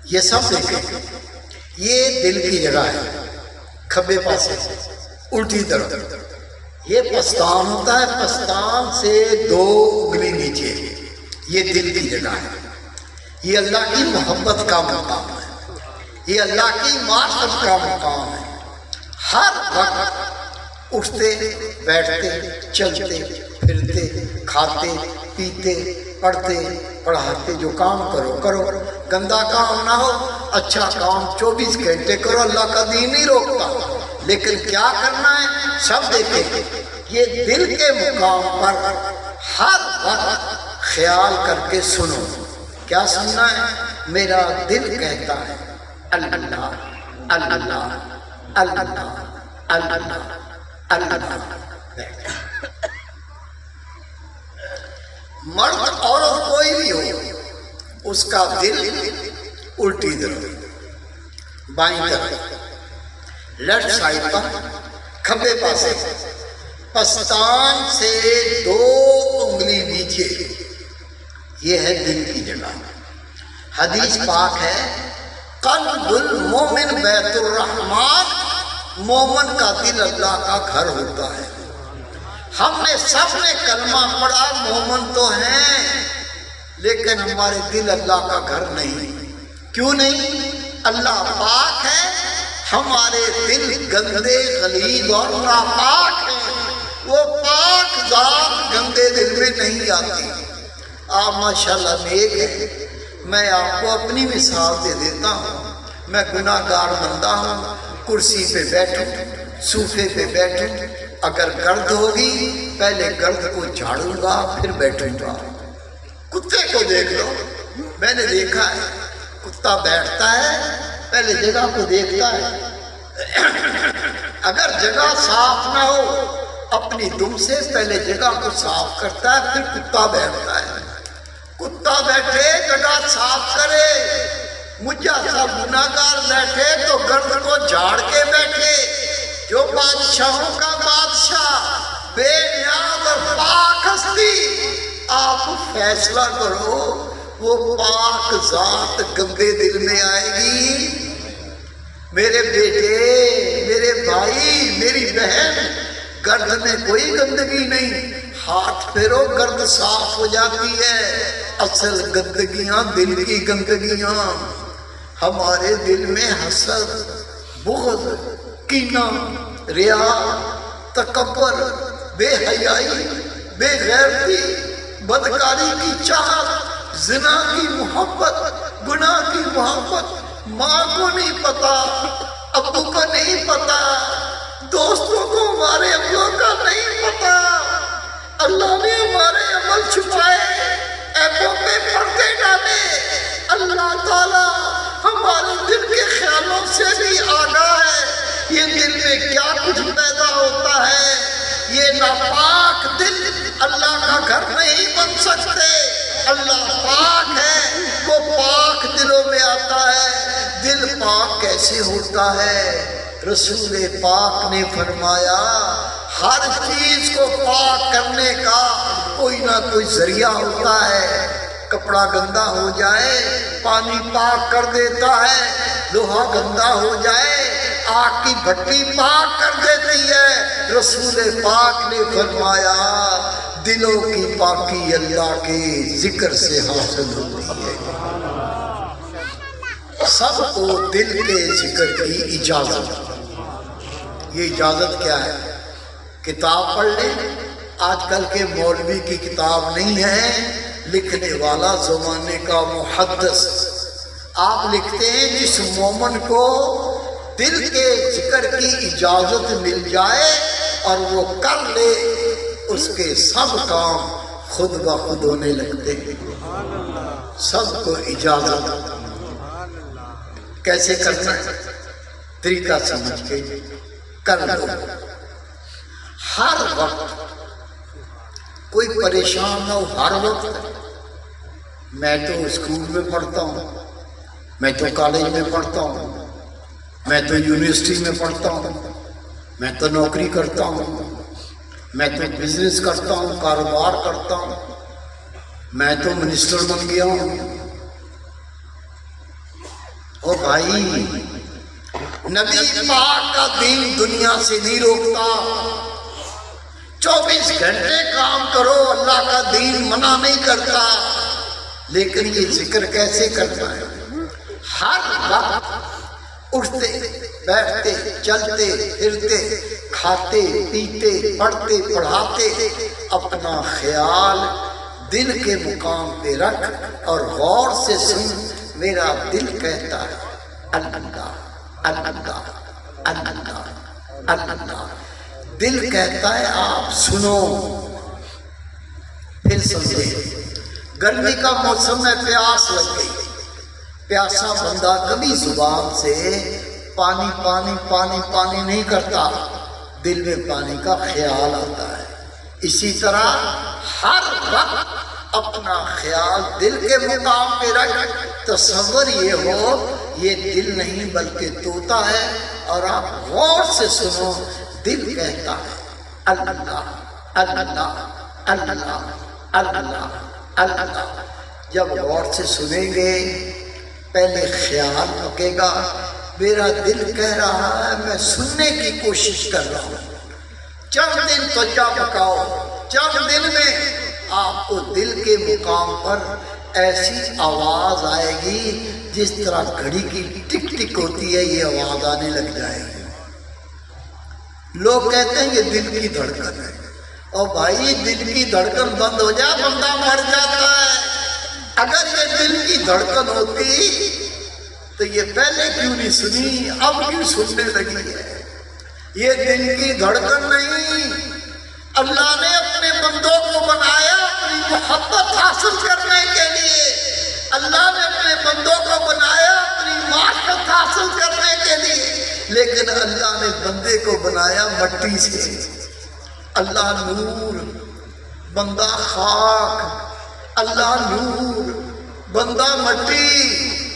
[SPEAKER 1] یہ سب دیکھیں، یہ دل کی جگہ ہے، کھبے پاسے الٹی طرف یہ پستان ہوتا ہے، پستان سے 2 انگلی نیچے، یہ دل کی جگہ ہے۔ یہ اللہ کی محبت کا مقام ہے، یہ اللہ کی معرفت کا مقام ہے۔ ہر وقت اٹھتے بیٹھتے چلتے پھرتے کھاتے پیتے پڑھتے پڑھاتے جو کام کرو کرو، گندا کام نہ ہو، اچھا کام 24 گھنٹے کرو، اللہ کا دین نہیں روکتا، لیکن کیا کرنا ہے سب دیکھیں۔ یہ دل کے مقام پر ہر وقت خیال کر کے سنو، کیا سننا ہے؟ میرا دل کہتا ہے اللہ اللہ اللہ اللہ اللہ۔ مرد عورت کوئی بھی ہو، اس کا دل الٹی طرف بائیں طرف لیفٹ سائڈ پر کھبے پاسے پستان سے 2 انگلی نیچے، یہ ہے دل کی جگہ۔ حدیث پاک ہے قلب المومن بیت الرحمن، مومن کا دل اللہ کا گھر ہوتا ہے۔ ہم نے سب نے کلمہ پڑھا، مومن تو ہیں، لیکن ہمارے دل اللہ کا گھر نہیں۔ کیوں نہیں؟ اللہ پاک ہے، ہمارے دل گندے غلیظ اور ناپاک ہیں، وہ پاک ذات گندے دل میں نہیں آتی۔ آپ ماشاءاللہ نیک ہیں، میں آپ کو اپنی مثال دے دیتا ہوں، میں گناہ گار بندہ ہوں، کرسی پہ بیٹھوں صوفے پہ بیٹھوں، اگر گرد ہوگی پہلے گرد کو جھاڑوں گا پھر بیٹھوں گا۔ کتے کو دیکھ لو، میں نے دیکھا ہے کتا بیٹھتا ہے پہلے جگہ کو دیکھتا ہے، اگر جگہ صاف نہ ہو اپنی دم سے پہلے جگہ کو صاف کرتا ہے پھر کتا بیٹھتا ہے۔ کتا بیٹھے جگہ صاف کرے، مجھا سا گناہگار بیٹھے تو گرد کو جھاڑ کے بیٹھے۔ جو بادشاہوں کا بادشاہ بے نیاز اور پاک ہستی، آپ فیصلہ کرو وہ پاک ذات گندے دل میں آئے گی؟ میرے بیٹے، میرے بھائی، میری بہن، گرد میں کوئی گندگی نہیں، ہاتھ پھیرو گرد صاف ہو جاتی ہے۔ اصل گندگیاں دل کی گندگیاں، ہمارے دل میں حسد، بغض، کینہ، ریا، تکبر، بے حیائی، بے غیرتی، بدکاری کی چاہت، زنا کی محبت، گناہ کی محبت، ماں کو نہیں پتا، ابو کو نہیں پتا، دوستوں کو ہمارے ابو کا نہیں پتا۔ اللہ نے ہمارے عمل چھپائے، عیبوں پہ پردے ڈالے۔ اللہ تعالیٰ ہمارے دل کے خیالوں سے بھی آگاہ ہے، یہ دل میں کیا کچھ پیدا ہوتا ہے۔ یہ ناپاک دل اللہ کا گھر نہیں بن سکتے۔ اللہ پاک ہے، وہ پاک دلوں میں آتا ہے۔ دل پاک کیسے ہوتا ہے؟ رسول پاک نے فرمایا ہر چیز کو پاک کرنے کا کوئی نہ کوئی ذریعہ ہوتا ہے۔ کپڑا گندا ہو جائے پانی پاک کر دیتا ہے، لوہا گندا ہو جائے آگ کی بھٹی پاک کر دیتی ہے۔ رسول پاک نے فرمایا دلوں کی پاکی اللہ کے ذکر سے حاصل ہوتی ہے۔ سب کو دل کے ذکر کی اجازت۔ یہ اجازت کیا ہے؟ کتاب پڑھ لیں۔ آج کل کے مولوی کی کتاب نہیں ہے، لکھنے والا زمانے کا محدث۔ آپ لکھتے ہیں جس مومن کو دل کے ذکر کی اجازت مل جائے اور وہ کر لے، اس کے سب کام خود بخود ہونے لگتے ہیں۔ سب کو اجازت۔ کیسے کرنا ہے؟ طریقہ سمجھ کے کر لو۔ ہر وقت کوئی پریشان نہ ہو۔ ہر وقت میں تو اسکول میں پڑھتا ہوں، میں تو کالج میں پڑھتا ہوں، میں تو یونیورسٹی میں پڑھتا ہوں، میں تو نوکری کرتا ہوں، میں تو بزنس کرتا ہوں، کاروبار کرتا ہوں، میں تو منسٹر بن گیا ہوں۔ او بھائی، نبی پاک کا دین دنیا سے نہیں روکتا۔ 24 گھنٹے کام کرو، اللہ کا دین منع نہیں کرتا، لیکن یہ ذکر کیسے کرنا ہے؟ ہر وقت اٹھتے بیٹھتے چلتے پھرتے کھاتے پیتے پڑھتے پڑھاتے اپنا خیال دل کے مقام پہ رکھ اور غور سے سن۔ میرا دل کہتا ہے اللہ اللہ اللہ اللہ، دل کہتا ہے آپ سنو۔ پھر سمجھے، گرمی کا موسم میں پیاس لگ گئی، پیاسا بندہ کبھی زبان سے پانی پانی پانی پانی نہیں کرتا، دل میں پانی کا خیال آتا ہے۔ اسی طرح ہر وقت اپنا خیال دل کے مقام پہ رکھ۔ تصور یہ ہو یہ دل نہیں بلکہ طوطا ہے، اور آپ غور سے سنو۔ دل کہتا ہے اللہ اللہ اللہ اللہ اللہ۔ جب غور سے سنیں گے پہلے خیال رکے گا، میرا دل کہہ رہا ہے میں سننے کی کوشش کر رہا ہوں۔ چند دن توجہ پکاؤ، چند دن میں آپ کو دل کے مقام پر ایسی آواز آئے گی جس طرح گھڑی کی ٹک ٹک ہوتی ہے، یہ آواز آنے لگ جائے گی۔ لوگ کہتے ہیں یہ دل کی دھڑکن ہے، اور بھائی دل کی دھڑکن بند ہو جائے بندہ مر جاتا ہے۔ اگر یہ دل کی دھڑکن ہوتی تو یہ پہلے کیوں نہیں سنی، اب کیوں سننے لگی ہے؟ یہ دل کی دھڑکن نہیں، اللہ نے اپنے بندوں کو بنایا اپنی محبت حاصل کرنے کے لیے۔ اللہ نے اپنے بندوں کو بنایا اپنی معرفت حاصل کرنے کے لیے، لیکن اللہ نے بندے کو بنایا مٹی سے۔ اللہ نور، بندہ خاک، اللہ نور، بندہ مٹی۔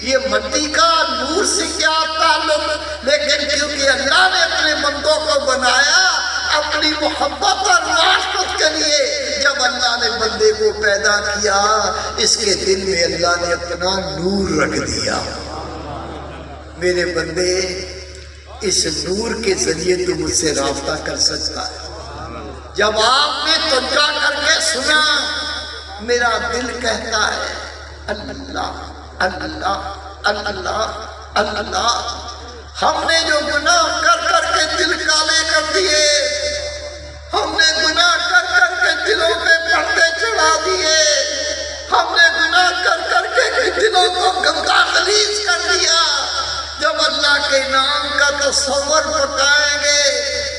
[SPEAKER 1] یہ مٹی کا نور سے کیا تعلق؟ لیکن کیونکہ اللہ نے اپنے بندوں کو بنایا اپنی محبت اور معرفت کے لیے، جب اللہ نے بندے کو پیدا کیا اس کے دل میں اللہ نے اپنا نور رکھ دیا۔ میرے بندے، اس نور کے ذریعے تو مجھ سے رابطہ کر سکتا ہے۔ جب آپ نے توجہ کر کے سنا، میرا دل کہتا ہے اللہ اللہ اللہ اللہ۔ ہم نے جو گناہ کر کر کے دل کالے کر دیے، ہم نے گناہ کر کر کے دلوں پہ پردے چڑھا دیے، ہم نے گناہ کر کر کے دلوں کو گندا غلیظ کر دیا۔ جب اللہ کے نام کا تصور پکائیں گے،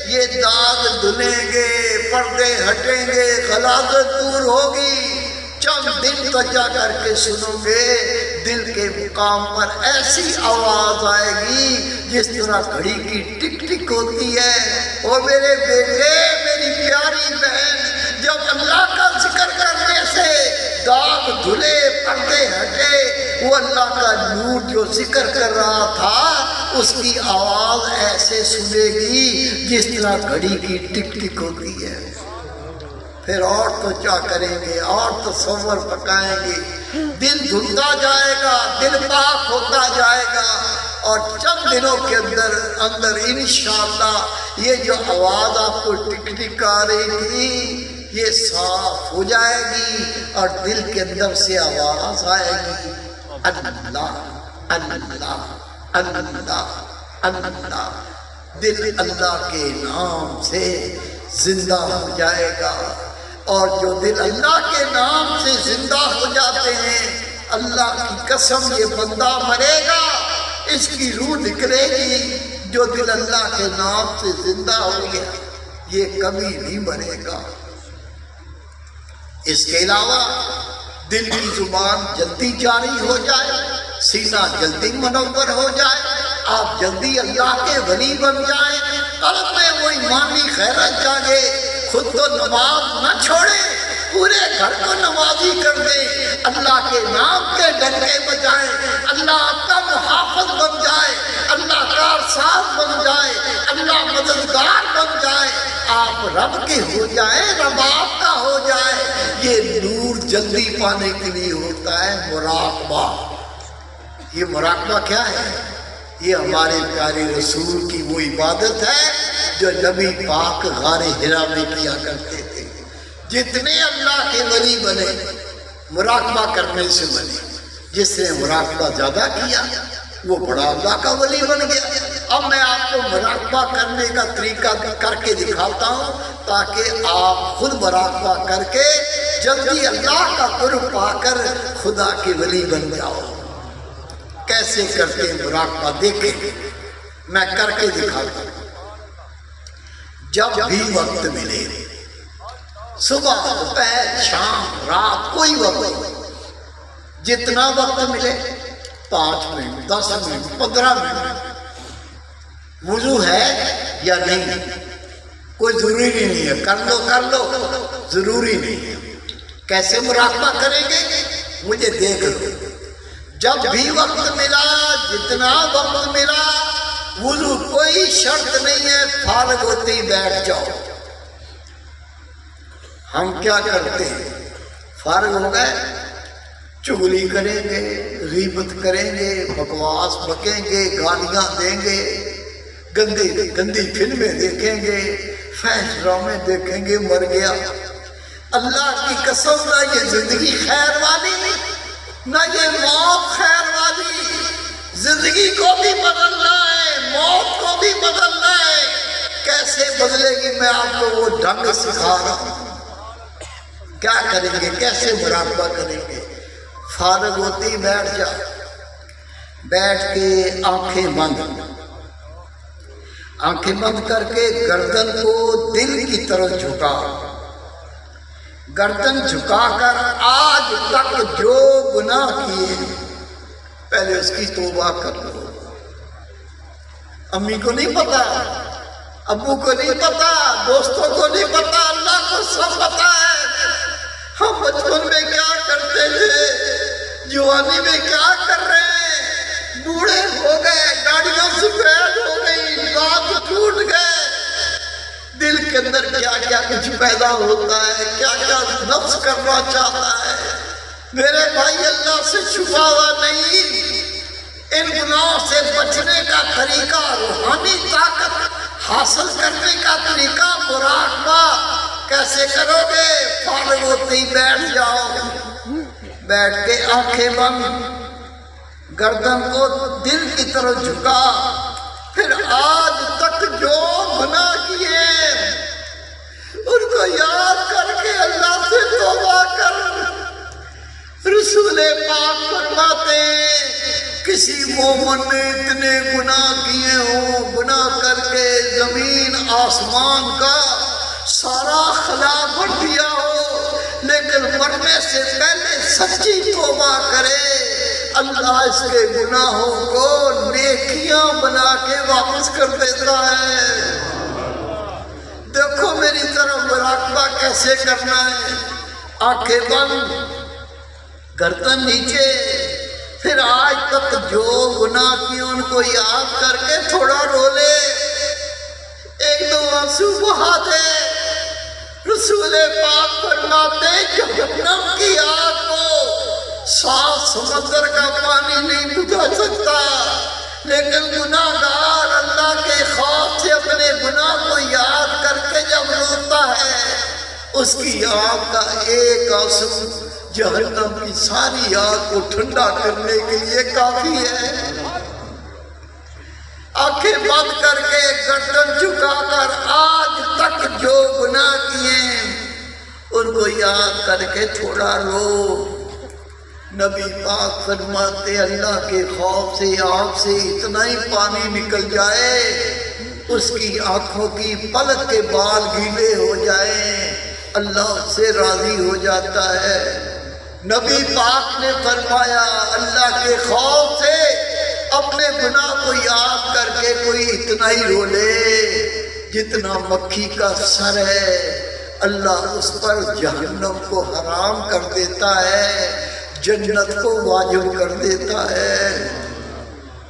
[SPEAKER 1] یہ داغ دھلیں گے، پردے ہٹیں گے، غلاظت دور ہوگی۔ چند دن توجہ کر کے سنو گے، دل کے مقام پر ایسی آواز آئے گی جس طرح گھڑی کی ٹک ٹک ہوتی ہے۔ اور میرے بیٹے، میری پیاری بہن، جب اللہ کا ذکر کرنے سے داغ دھلے، پردے ہٹے، وہ اللہ کا نور جو ذکر کر رہا تھا اس کی آواز ایسے سنے گی جس طرح گھڑی کی ٹک ٹک ہوتی ہے۔ پھر اور تو کیا کریں گے، اور تصور پکائیں گے، دل دھلتا جائے گا، دل پاک ہوتا جائے گا، اور چند دنوں کے اندر انشاءاللہ یہ جو آواز آپ کو ٹک ٹک آ رہی تھی، یہ صاف ہو جائے گی اور دل کے اندر سے آواز آئے گی اللہ اللہ اللہ اللہ. دل اللہ کے نام سے زندہ ہو جائے گا، اور جو دل اللہ کے نام سے زندہ ہو جاتے ہیں، اللہ کی قسم یہ بندہ مرے گا اس کی روح نکلے گی. جو دل اللہ کے نام سے زندہ ہو گیا یہ کبھی نہیں مرے گا. اس کے علاوہ دل کی زبان جلدی جاری ہو جائے، سینہ جلدی منور ہو جائے، آپ جلدی اللہ کے ولی بن جائیں، قلب میں وہ ایمانی خیرت جاگے، خود تو نماز نہ چھوڑے، پورے گھر کو نمازی کر دے، اللہ کے نام کے ڈنکے بجائیں، اللہ آپ کا محافظ بن جائے، اللہ کارساز بن جائے، اللہ مددگار بن جائے، آپ رب کے ہو جائیں، رب آپ کا ہو جائے. یہ نور جلدی پانے کے لیے ہوتا ہے مراقبہ. یہ مراقبہ کیا ہے؟ یہ ہمارے پیارے رسول کی وہ عبادت ہے جو نبی پاک غار حرا میں کیا کرتے تھے. جتنے اللہ کے ولی بنے مراقبہ کرنے سے بنے. جس نے مراقبہ زیادہ کیا وہ بڑا اللہ کا ولی بن گیا. اب میں آپ کو مراقبہ کرنے کا طریقہ کر کے دکھاتا ہوں تاکہ آپ خود مراقبہ کر کے جلدی اللہ کا قرب پا کر خدا کے ولی بن جاؤ. کیسے کرتے ہیں مراقبہ دیکھیں، میں کر کے دکھاتا ہوں. جب بھی وقت ملے، صبح دوپہر شام رات، کوئی وقت، جتنا وقت ملے، 5 منٹ 10 منٹ 15 منٹ، وضو ہے یا نہیں کوئی ضروری نہیں ہے، کر لو ضروری نہیں ہے. کیسے مراقبہ کریں گے مجھے دیکھ لو. جب بھی وقت ملا، جتنا وقت ملا، وضو کوئی شرط نہیں ہے، فارغ ہوتے ہی بیٹھ جاؤ. ہم کیا کرتے ہیں؟ فارغ ہو گئے، چغلی کریں گے، غیبت کریں گے، بکواس بکیں گے، گالیاں دیں گے، گندی فلمیں دیکھیں گے، فحش ڈرامے دیکھیں گے. مر گیا. اللہ کی قسم نہ یہ زندگی خیر والی نہ یہ موت خیر والی. زندگی کو بھی بدلنا ہے، موت کو بھی بدلنا ہے. کیسے بدلے گی میں آپ کو وہ ڈھنگ سکھا رہا ہوں. کیا کریں گے؟ کیسے مراقبہ کریں گے؟ فارغ ہوتی بیٹھ جا، بیٹھ کے آنکھیں بند کر کے گردن کو دل کی طرف جھکا. گردن جھکا کر آج تک جو گناہ کیے پہلے اس کی توبہ کر لو. امی کو نہیں پتا، ابو کو نہیں پتا، دوستوں کو نہیں پتا، اللہ کو سب پتا ہے. ہم بچپن میں کیا کرتے تھے، جوانی میں کیا کر رہے ہیں، بوڑھے ہو گئے، داڑھیاں سفید ہو گئی، دانت ٹوٹ گئے، دل کے اندر کیا کیا کچھ پیدا ہوتا ہے، کیا کیا نفس کرنا چاہتا ہے. میرے بھائی اللہ سے چھپا ہوا نہیں. ان گناہوں سے بچنے کا طریقہ، روحانی طاقت حاصل کرنے کا طریقہ مراقبہ کیسے کرو گے؟ فارغ ہوتے ہی بیٹھ جاؤ، بیٹھ کے آنکھیں بند، گردن کو دل کی طرف جھکا. پھر آج تک جو گناہ کیے ان کو یاد کر کے اللہ سے توبہ کر. رسول پاک فرماتے ہیں کسی مومن نے اتنے گناہ کیے ہوں، گناہ کر کے زمین آسمان کا سارا خلا بھر دیا ہو، لیکن مرنے سے پہلے سچی توبہ کرے، اللہ اس کے گناہوں کو نیکیاں بنا کے واپس کر دیتا ہے. دیکھو میری طرف مراقبہ کیسے کرنا ہے. آنکھیں بند، گردن نیچے. پھر آج تک جو گناہ کیے ان کو یاد کر کے تھوڑا رو لے، 1-2 آنسو بہا دے. رسول پاک فرماتے جہنم کی آگ کو 7 سمندر کا پانی نہیں بجھا سکتا، لیکن گناہ گار اللہ کے خوف سے اپنے گناہ کو یاد کر کے جب روتا ہے اس کی آگ کا ایک آنسو جہنم کی ساری آگ کو ٹھنڈا کرنے کے لیے کافی ہے۔ آنکھیں بند کر کے گردن جھکا کر آج تک جو گناہ کیے ان کو یاد کر کے تھوڑا رو۔ نبی پاک فرماتے اللہ کے خوف سے آنکھ سے اتنا ہی پانی نکل جائے اس کی آنکھوں کی پلک کے بال گیلے ہو جائیں، اللہ اس سے راضی ہو جاتا ہے۔ نبی پاک نے فرمایا اللہ کے خوف سے اپنے گناہ کو یاد کر کے کوئی اتنا ہی رو لے جتنا مکھی کا سر ہے، اللہ اس پر جہنم کو حرام کر دیتا ہے، جنت کو واجب کر دیتا ہے۔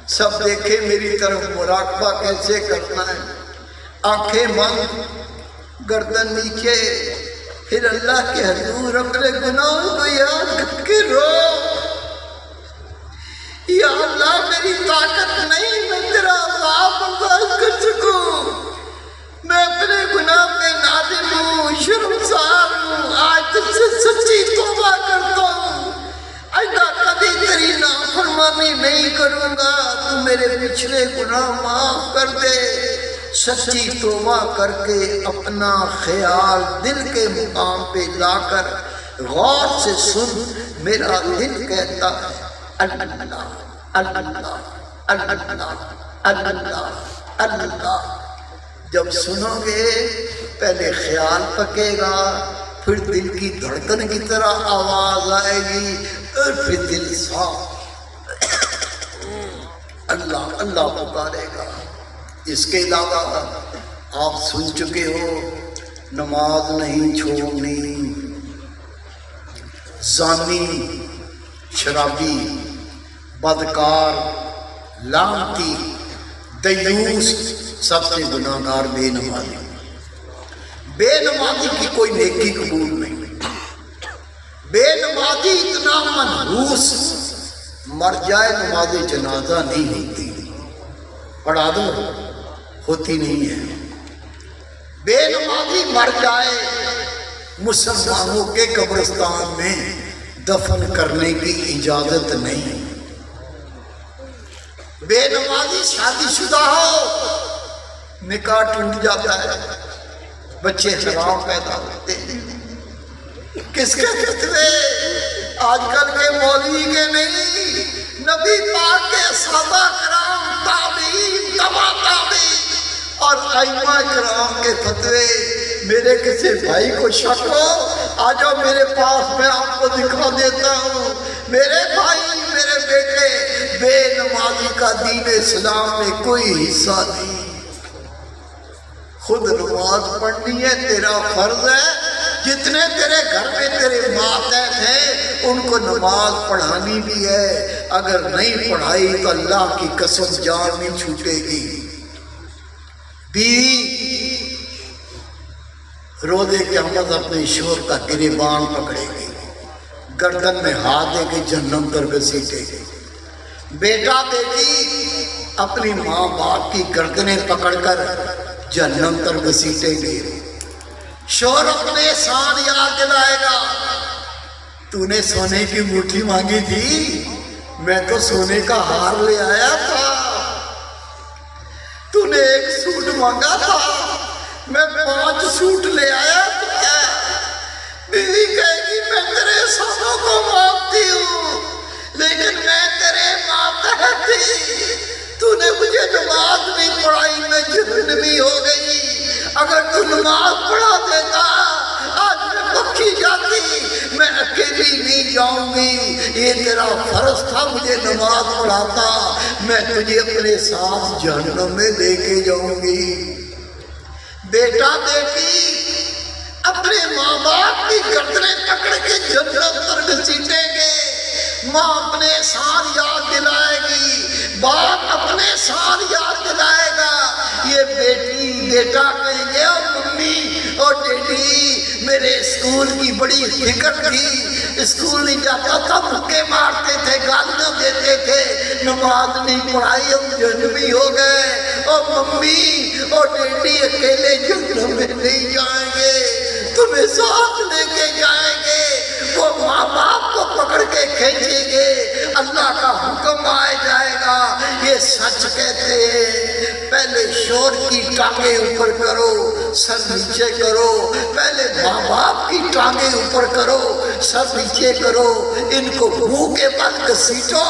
[SPEAKER 1] سب دیکھیں میری طرف مراقبہ کیسے کرنا ہے۔ آنکھیں بند، گردن نیچے، پھر اللہ کے حضور اپنے گناہوں کو یاد کر کے رو۔ یا اللہ میری طاقت نہیں میں تیرا عذاب برداشت کر سکوں، میں اپنے گناہ پہ نادم ہوں، شرمسار ہوں، آج تجھ سے سچی توبہ کرتا ہوں، آئندہ کبھی تیری نافرمانی نہیں کروں گا، تو میرے پچھلے گناہ معاف کر دے۔ سچی توبہ کر کے اپنا خیال دل کے مقام پہ لا کر غور سے سن، میرا دل کہتا ہے اللہ اللہ اللہ اللہ اللہ۔ جب سنو گے پہلے خیال پکے گا، پھر دل کی دھڑکن کی طرح آواز آئے گی، اور پھر دل صاف اللہ اللہ پکارے گا۔ اس کے علاوہ آپ سن چکے ہو نماز نہیں چھوڑنی، زانی، شرابی، بدکار، لعنتی، دیوس، سب سے گناہگار بے نمازی۔ بے نمازی کی کوئی نیکی قبول نہیں۔ بے نمازی اتنا منحوس، مر جائے نماز جنازہ نہیں ہوتی، پڑھا دو ہوتی نہیں ہے۔ بے نمازی مر جائے مسلمانوں کے قبرستان میں دفن کرنے کی اجازت نہیں۔ بے نمازی شادی شدہ ہو، نکاح ٹوٹ جاتا ہے، بچے حرام پیدا ہوتے ہیں۔ کس کے فتوے؟ آج کل کے مولوی کے نہیں، نبی پاک کے صحابہ کرام، تابعین، تبع تابعین اور ائمہ کرام کے فتوے۔ میرے کسی بھائی کو شک ہو آ جاؤ میرے پاس، میں آپ کو دکھا دیتا ہوں۔ میرے بھائی، میرے بیٹے، بے نمازی کا دین اسلام میں کوئی حصہ نہیں۔ خود نماز پڑھنی ہے، تیرا فرض ہے۔ جتنے تیرے گھر میں تیرے ماتحت ہیں ان کو نماز پڑھانی بھی ہے۔ اگر نہیں پڑھائی تو اللہ کی قسم جان نہیں چھوٹے گی۔ بیوی روزے قیامت اپنے شوہر کا گریبان پکڑے گی، گردن میں ہاتھ دے کے جہنم پر گھسیٹے گی۔ بیٹا بیٹی اپنی ماں باپ کی گردنیں پکڑ کر جہنم پر گھسیٹے گی۔ شوہر اپنے احسان یاد دلائے گا، تو نے سونے کی انگوٹھی مانگی تھی، میں تو سونے کا ہار لے آیا تھا۔ تو نے ایک سوٹ مانگا تھا، میں 5 سوٹ لے آیا تھا۔ بیوی کہے گی میں تیرے احسانوں کو مانتی ہوں، لیکن میں تیرے ماتحت تھی، تو نے مجھے نماز نہیں پڑھائی، میں جہنمی ہو گئی۔ اگر تو نماز پڑھا دیتا آج میں پکی جاتی، میں اکیلی نہیں جاؤں گی۔ یہ تیرا فرض تھا مجھے نماز پڑھاتا، میں تجھے اپنے ساتھ جہنم میں لے کے جاؤں گی۔ بیٹا بیٹی اپنے ماں باپ کی گردنیں پکڑ کے جنت پر گھسیٹیں گے۔ ماں اپنے احسان یاد دلائے گی، باپ اپنے احسان یاد دلائے گا۔ یہ بیٹی بیٹا کہیں گے اور ممی اور ڈیڈی میرے اسکول کی بڑی فکر تھی، اسکول نہیں جاتا تھا، مکے مارتے تھے، گالیاں دیتے تھے، نماز نہیں پڑھائی، ہم جہنمی ہو گئے۔ اور ممی اور ڈیڈی اکیلے جہنم میں نہیں جائیں گے، تو تمہیں ساتھ لے کے جائیں گے، وہ ماں باپ کو پکڑ کے کھینچیں گے، اللہ کا حکم آ جائے گا۔ یہ سچ کہتے ہیں، پہلے شور کی ٹانگیں اوپر کرو، سر نیچے کرو، پہلے ماں باپ کی ٹانگیں اوپر کرو، سر نیچے کرو، ان کو منہ کے بل گھسیٹو،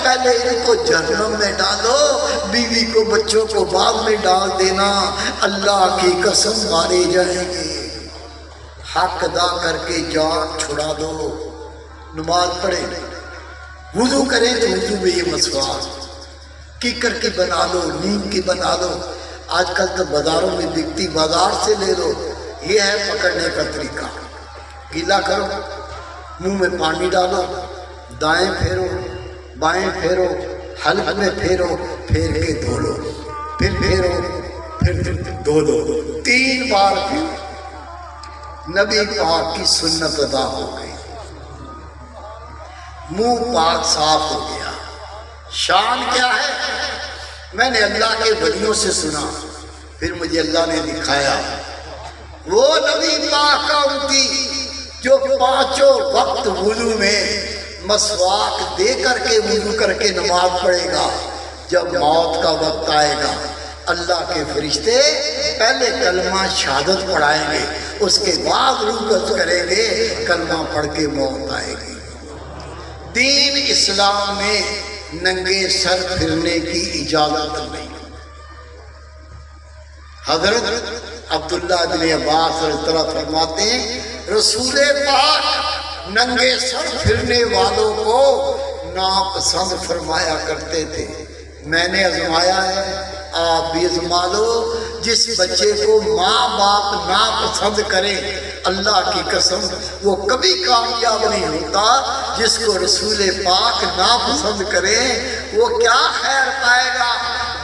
[SPEAKER 1] پہلے ان کو جہنم میں ڈالو، بیوی کو بچوں کو بعد میں ڈال دینا، اللہ کی قسم مارے جائیں گے۔ حق ادا کر کے جان چھڑا دو، نماز پڑھیں، وضو کریں تو وضو میں یہ مسواک کیکر کی بنا لو، نیم کی بنا لو، آج کل تو بازاروں میں بکتی، بازار سے لے لو، یہ ہے پکڑنے کا طریقہ۔ گیلا کرو، منہ میں پانی ڈالو، دائیں پھیرو بائیں پھیرو، حلق میں پھیرو، پھیر کے دھو لو، پھر پھیرو، پھر دھو لو، 3 بار پھیرو۔ نبی پاک کی سنت ادا ہو گئی، منہ پاک صاف ہو گیا۔ شان کیا ہے؟ میں نے اللہ کے ولیوں سے سنا، پھر مجھے اللہ نے دکھایا، وہ نبی پاک کا امتی جو 5 وقت وضو میں مسواک دے کر کے وضو کر کے نماز پڑھے گا، جب موت کا وقت آئے گا اللہ کے فرشتے پہلے کلمہ شہادت پڑھائیں گے، اس کے بعد روح قبض کریں گے، کلمہ پڑھ کے موت آئے گی۔ دین اسلام میں ننگے سر پھرنے کی اجازت نہیں۔ حضرت عبداللہ بن عباس رضی اللہ فرماتے ہیں، رسول پاک ننگے سر پھرنے والوں کو ناپسند فرمایا کرتے تھے۔ میں نے آزمایا ہے، آپ بھی آزما لو۔ جس بچے کو ماں باپ ناپسند کرے، اللہ کی قسم وہ کبھی کامیاب نہیں ہوتا۔ جس کو رسول پاک ناپسند کرے وہ کیا خیر پائے گا؟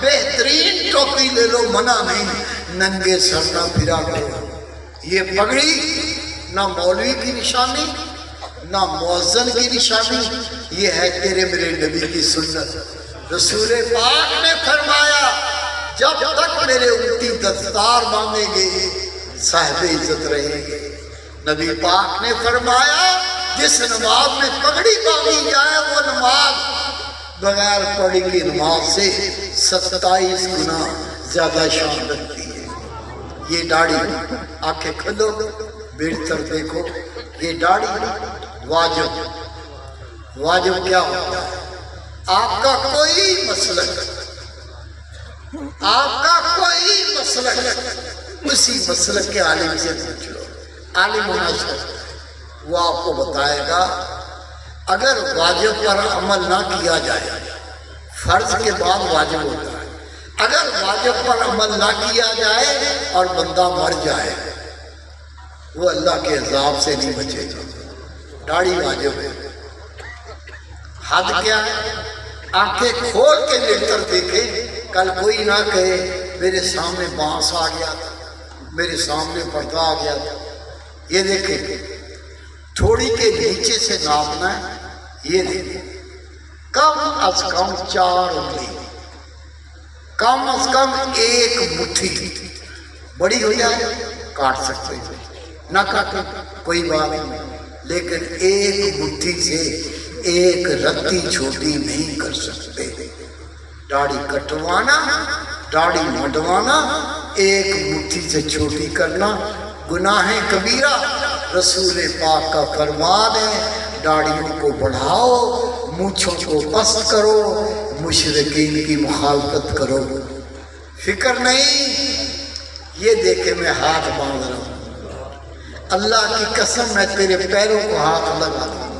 [SPEAKER 1] بہترین ٹوپی لے لو، منع نہیں، ننگے سر نہ پھرا کرو۔ یہ پگڑی نہ مولوی کی نشانی نہ مؤذن کی نشانی، یہ ہے تیرے میرے نبی کی سنت۔ رسول پاک نے فرمایا، جب تک میرے امتی دستار باندھیں گے صاحب عزت رہیں گے۔ نبی پاک نے فرمایا، جس نماز میں پگڑی باندھی جائے وہ نماز بغیر پگڑی کی نماز سے 27 گنا زیادہ شان رکھتی ہے۔ یہ داڑھی، آنکھیں کھولو، بیٹھ کر دیکھو، یہ داڑھی واجب کیا ہوتا ہے؟ آپ کا کوئی مسلک اسی مسلک کے عالم سے پوچھ لو، عالم ہونا چاہیے، وہ آپ کو بتائے گا۔ اگر واجب پر عمل نہ کیا جائے، فرض کے بعد واجب ہوتا ہے، اگر واجب پر عمل نہ کیا جائے اور بندہ مر جائے، وہ اللہ کے عذاب سے نہیں بچے گا۔ داڑھی واجب ہے۔ حد کیا ہے؟ آنکھیں کھول کے لے کر دیکھے، کل کوئی نہ کہے میرے سامنے بانس آ گیا تھا، میرے سامنے پردہ آ گیا تھا۔ یہ دیکھیں، تھوڑی کے نیچے سے ناپنا ہے، یہ دیکھیں، کم از کم 4 انگلی، کم از کم 1 مٹھی، بڑی ہو جائے کاٹ سکتے ہیں، نہ کاٹے کوئی بات نہیں، لیکن 1 مٹھی سے 1 رتی چھوٹی نہیں کر سکتے۔ داڑھی کٹوانا، داڑھی مڈوانا، 1 مٹھی سے چھوٹی کرنا گناہ کبیرہ۔ رسول پاک کا فرمان ہے، داڑھیوں کو بڑھاؤ، مونچھوں کو پست کرو، مشرکین کی مخالفت کرو۔ فکر نہیں، یہ دیکھے میں ہاتھ باندھ رہا ہوں، اللہ کی قسم میں تیرے پیروں کو ہاتھ لگا دوں،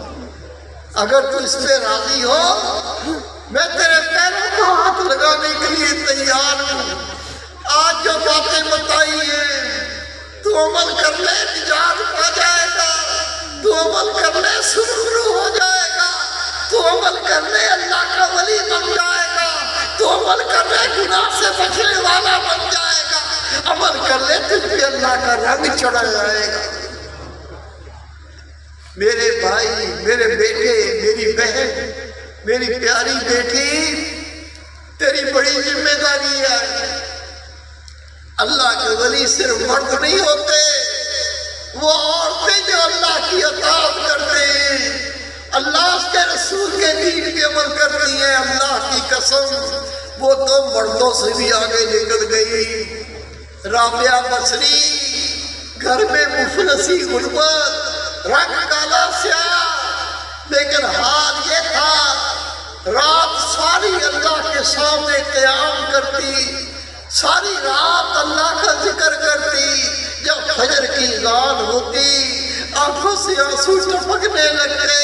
[SPEAKER 1] اگر تو اس پہ راضی ہو میں تیرے پیروں کو ہاتھ لگانے کے لیے تیار ہوں۔ آج جو باتیں بتائی ہیں تو عمل کر لے، نجات پا جائے گا، تو عمل کر لے سرخرو ہو جائے گا، تو عمل کر لے اللہ کا ولی بن جائے گا، تو عمل کر لے گناہ سے بچنے والا بن جائے گا، عمل کر لے تجھ پہ اللہ کا رنگ چڑھا جائے گا۔ میرے بھائی، میرے بیٹے، میری بہن، میری پیاری بیٹی، تیری بڑی ذمہ داری ہے۔ اللہ کے ولی صرف مرد نہیں ہوتے، وہ عورتیں جو اللہ کی اطاعت کرتے ہیں، اللہ کے رسول کے دین کے عمل کرتی ہیں، اللہ کی قسم وہ تو مردوں سے بھی آگے نکل گئی۔ رابعہ بصری گھر میں مفلسی غربت، رنگ کالا سیاہ، لیکن حال یہ تھا رات ساری اللہ کے سامنے قیام کرتی، ساری رات اللہ کا ذکر کرتی، جب فجر کی اذان ہوتی آنکھوں سے آنسو ٹپکنے لگتے،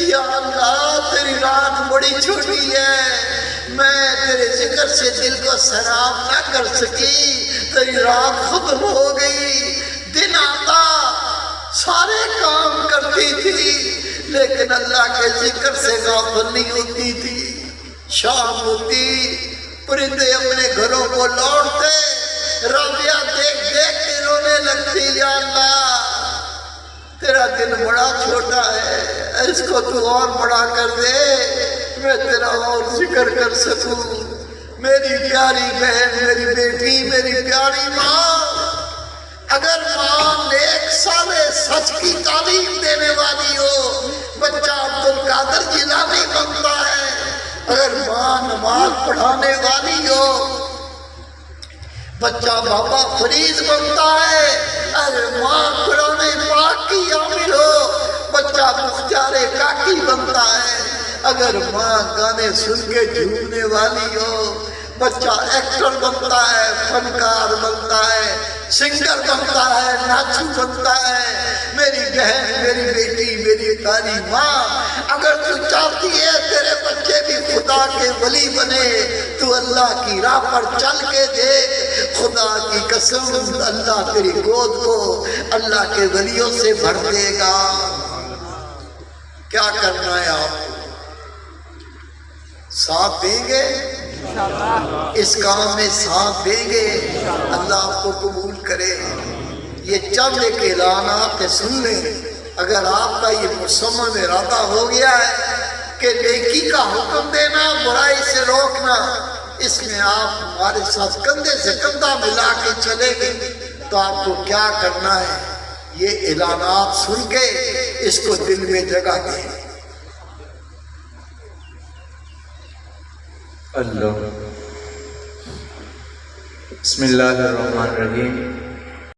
[SPEAKER 1] یا اللہ تیری رات بڑی چھوٹی ہے، میں تیرے ذکر سے دل کو سیراب نہ کر سکی، تیری رات ختم ہو گئی۔ دن آتا سارے کام کرتی تھی لیکن اللہ کے ذکر سے غافل نہیں ہوتی تھی۔ شام ہوتی پرندے اپنے گھروں کو لوٹتے، رابعہ دیکھ دیکھ کے رونے لگتی، یا اللہ تیرا دن بڑا چھوٹا ہے، اس کو تو اور بڑا کر دے، میں تیرا اور ذکر کر سکوں۔ میری پیاری بہن، میری بیٹی، میری پیاری ماں، اگر ماں نیک صالح سچ کی تعلیم دینے والی ہو، بچہ عبدالقادر جیلانی بنتا ہے۔ اگر ماں نماز پڑھانے والی ہو، بچہ بابا فرید بنتا ہے۔ اگر ماں قرآن پاک کی عامل ہو، بچہ مختار کاکی بنتا ہے۔ اگر ماں گانے سن کے جھومنے والی ہو، بچہ ایکٹر بنتا ہے، فنکار بنتا ہے، سنگر بنتا ہے، ناچو بنتا ہے۔ میری بہن، میری بیٹی، میری پیاری ماں، اگر تو چاہتی ہے تیرے بچے بھی خدا کے ولی بنے، تو اللہ کی راہ پر چل کے دیکھ، خدا کی قسم اللہ تیری گود کو اللہ کے ولیوں سے بھر دے گا۔ کیا کرنا ہے آپ کو؟ ساتھ دیں گے اس کام میں، ساتھ دیں گے، اللہ آپ کو قبول کرے۔ یہ چند ایک اعلانات سن لیں۔ اگر آپ کا یہ مصمم ارادہ ہو گیا ہے کہ نیکی کا حکم دینا، برائی سے روکنا، اس میں آپ ہمارے ساتھ کندھے سے کندھا ملا کے چلیں گے، تو آپ کو کیا کرنا ہے؟ یہ اعلانات سن کے اس کو دل میں جگہ دیں۔
[SPEAKER 2] اللہ بسم اللہ الرحمن الرحیم۔